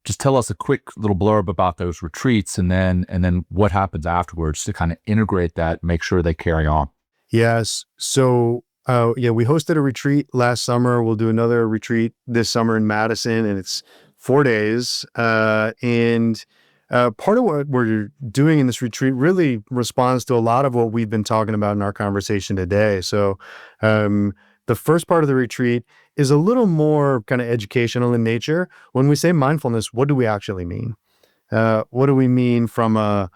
Just tell us a quick little blurb about those retreats and then what happens afterwards to kind of integrate that, make sure they carry on. Yes. So, we hosted a retreat last summer. We'll do another retreat this summer in Madison, and it's 4 days. And part of what we're doing in this retreat really responds to a lot of what we've been talking about in our conversation today. So, the first part of the retreat is a little more kind of educational in nature. When we say mindfulness, what do we actually mean? What do we mean from a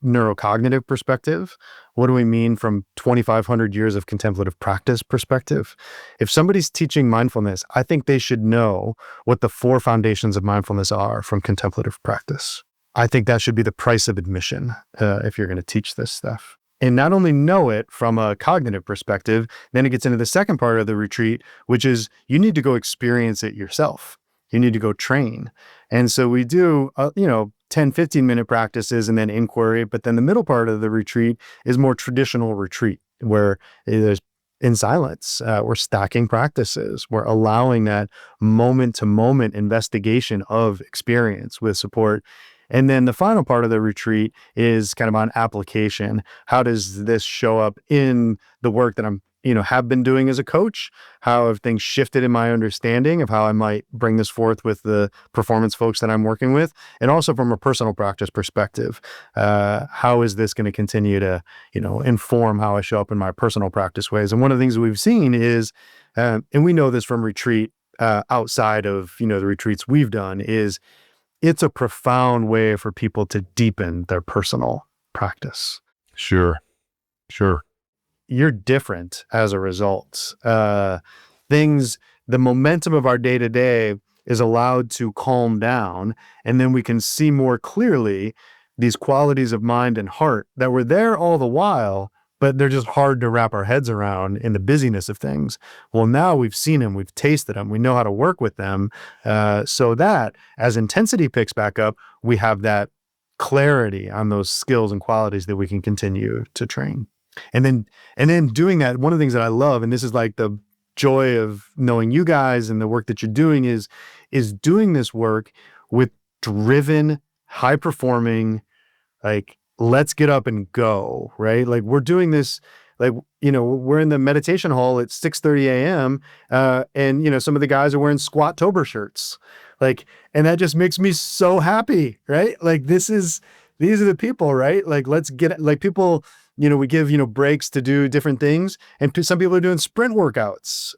neurocognitive perspective? What do we mean from 2,500 years of contemplative practice perspective? If somebody's teaching mindfulness, I think they should know what the 4 foundations of mindfulness are from contemplative practice. I think that should be the price of admission if you're going to teach this stuff. And not only know it from a cognitive perspective, then it gets into the second part of the retreat, which is you need to go experience it yourself. You need to go train. And so we do, 10, 15-minute practices and then inquiry. But then the middle part of the retreat is more traditional retreat where there's in silence. We're stacking practices. We're allowing that moment-to-moment investigation of experience with support. And then the final part of the retreat is kind of on application. How does this show up in the work that I'm, have been doing as a coach? How have things shifted in my understanding of how I might bring this forth with the performance folks that I'm working with? And also from a personal practice perspective, how is this going to continue to, inform how I show up in my personal practice ways? And one of the things we've seen is, and we know this from retreat outside of, the retreats we've done, is it's a profound way for people to deepen their personal practice. Sure. You're different as a result. The momentum of our day-to-day is allowed to calm down, and then we can see more clearly these qualities of mind and heart that were there all the while, but they're just hard to wrap our heads around in the busyness of things. Well, now we've seen them, we've tasted them, we know how to work with them, so that as intensity picks back up, we have that clarity on those skills and qualities that we can continue to train. And then doing that, one of the things that I love, and this is like the joy of knowing you guys and the work that you're doing, is doing this work with driven, high-performing, like, let's get up and go, right? Like we're doing this, like, we're in the meditation hall at 6:30 a.m. And some of the guys are wearing Squat-tober shirts. Like, and that just makes me so happy, right? Like these are the people, right? Like, let's get, like people, we give, breaks to do different things. And some people are doing sprint workouts,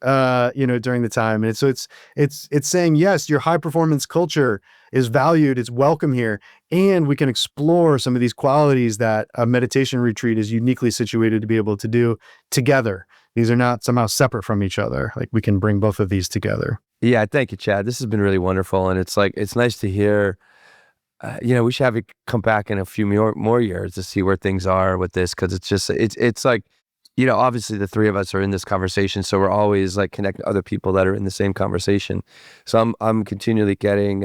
during the time. And so it's saying, yes, your high performance culture is valued, it's welcome here. And we can explore some of these qualities that a meditation retreat is uniquely situated to be able to do together. These are not somehow separate from each other. Like we can bring both of these together. Yeah, thank you, Chad. This has been really wonderful. And it's nice to hear, we should have you come back in a few more years to see where things are with this. Cause it's just, it's like, obviously the three of us are in this conversation, so we're always like connecting other people that are in the same conversation. So I'm continually getting,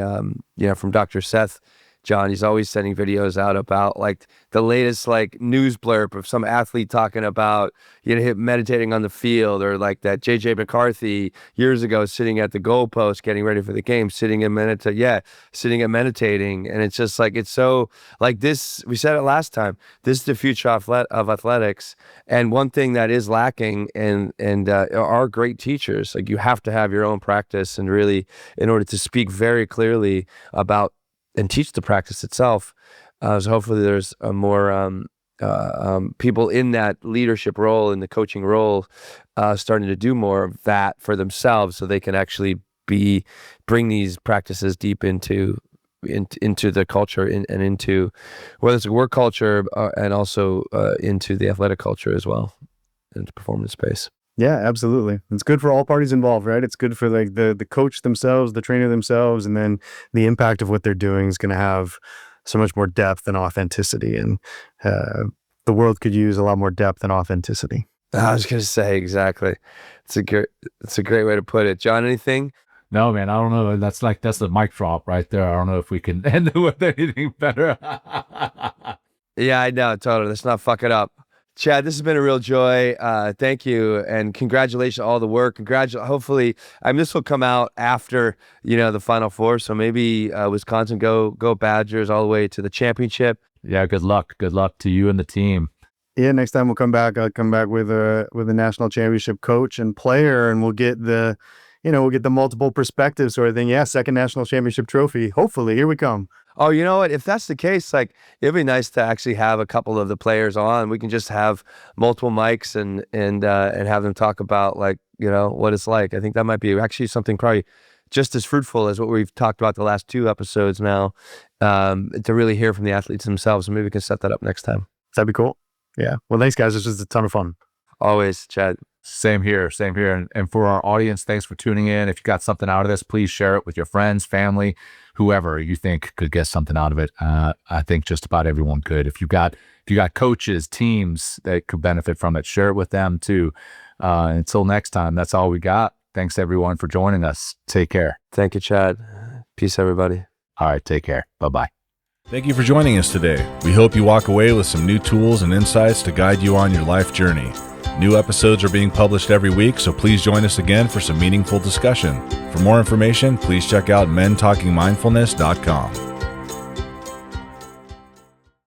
from Dr. Seth, John, he's always sending videos out about like the latest like news blurb of some athlete talking about, meditating on the field, or like that JJ McCarthy years ago sitting at the goalpost getting ready for the game, sitting and meditating. And it's just like, it's so like this, we said it last time, this is the future of athletics. And one thing that is lacking and are great teachers. Like you have to have your own practice, and really in order to speak very clearly about and teach the practice itself. So hopefully there's a more people in that leadership role, in the coaching role, starting to do more of that for themselves, so they can actually bring these practices deep into the culture and into whether it's a work culture and also into the athletic culture as well, into performance space. Yeah, absolutely. It's good for all parties involved, right? It's good for like the coach themselves, the trainer themselves, and then the impact of what they're doing is going to have so much more depth and authenticity. And the world could use a lot more depth and authenticity. I was going to say, exactly. It's a great way to put it. John, anything? No, man, I don't know. That's the mic drop right there. I don't know if we can end it with anything better. Yeah, I know. Totally. Let's not fuck it up. Chad, this has been a real joy. Thank you, and congratulations on all the work. Hopefully, this will come out after the Final Four, so maybe Wisconsin go Badgers all the way to the championship. Yeah, good luck. Good luck to you and the team. Yeah, next time we'll come back. I'll come back with a national championship coach and player, and we'll get the multiple perspectives sort of thing. Yeah, second national championship trophy. Hopefully, here we come. Oh, you know what? If that's the case, like it'd be nice to actually have a couple of the players on. We can just have multiple mics and have them talk about like what it's like. I think that might be actually something probably just as fruitful as what we've talked about the last 2 episodes now. To really hear from the athletes themselves. Maybe we can set that up next time. That'd be cool. Yeah. Well, thanks, guys. It's just a ton of fun. Always, Chad. Same here. And for our audience, thanks for tuning in. If you got something out of this, please share it with your friends, family, whoever you think could get something out of it. I think just about everyone could. If you got coaches, teams that could benefit from it, share it with them too. Until next time, that's all we got. Thanks everyone for joining us. Take care. Thank you, Chad. Peace, everybody. All right, take care. Bye-bye. Thank you for joining us today. We hope you walk away with some new tools and insights to guide you on your life journey. New episodes are being published every week, so please join us again for some meaningful discussion. For more information, please check out mentalkingmindfulness.com.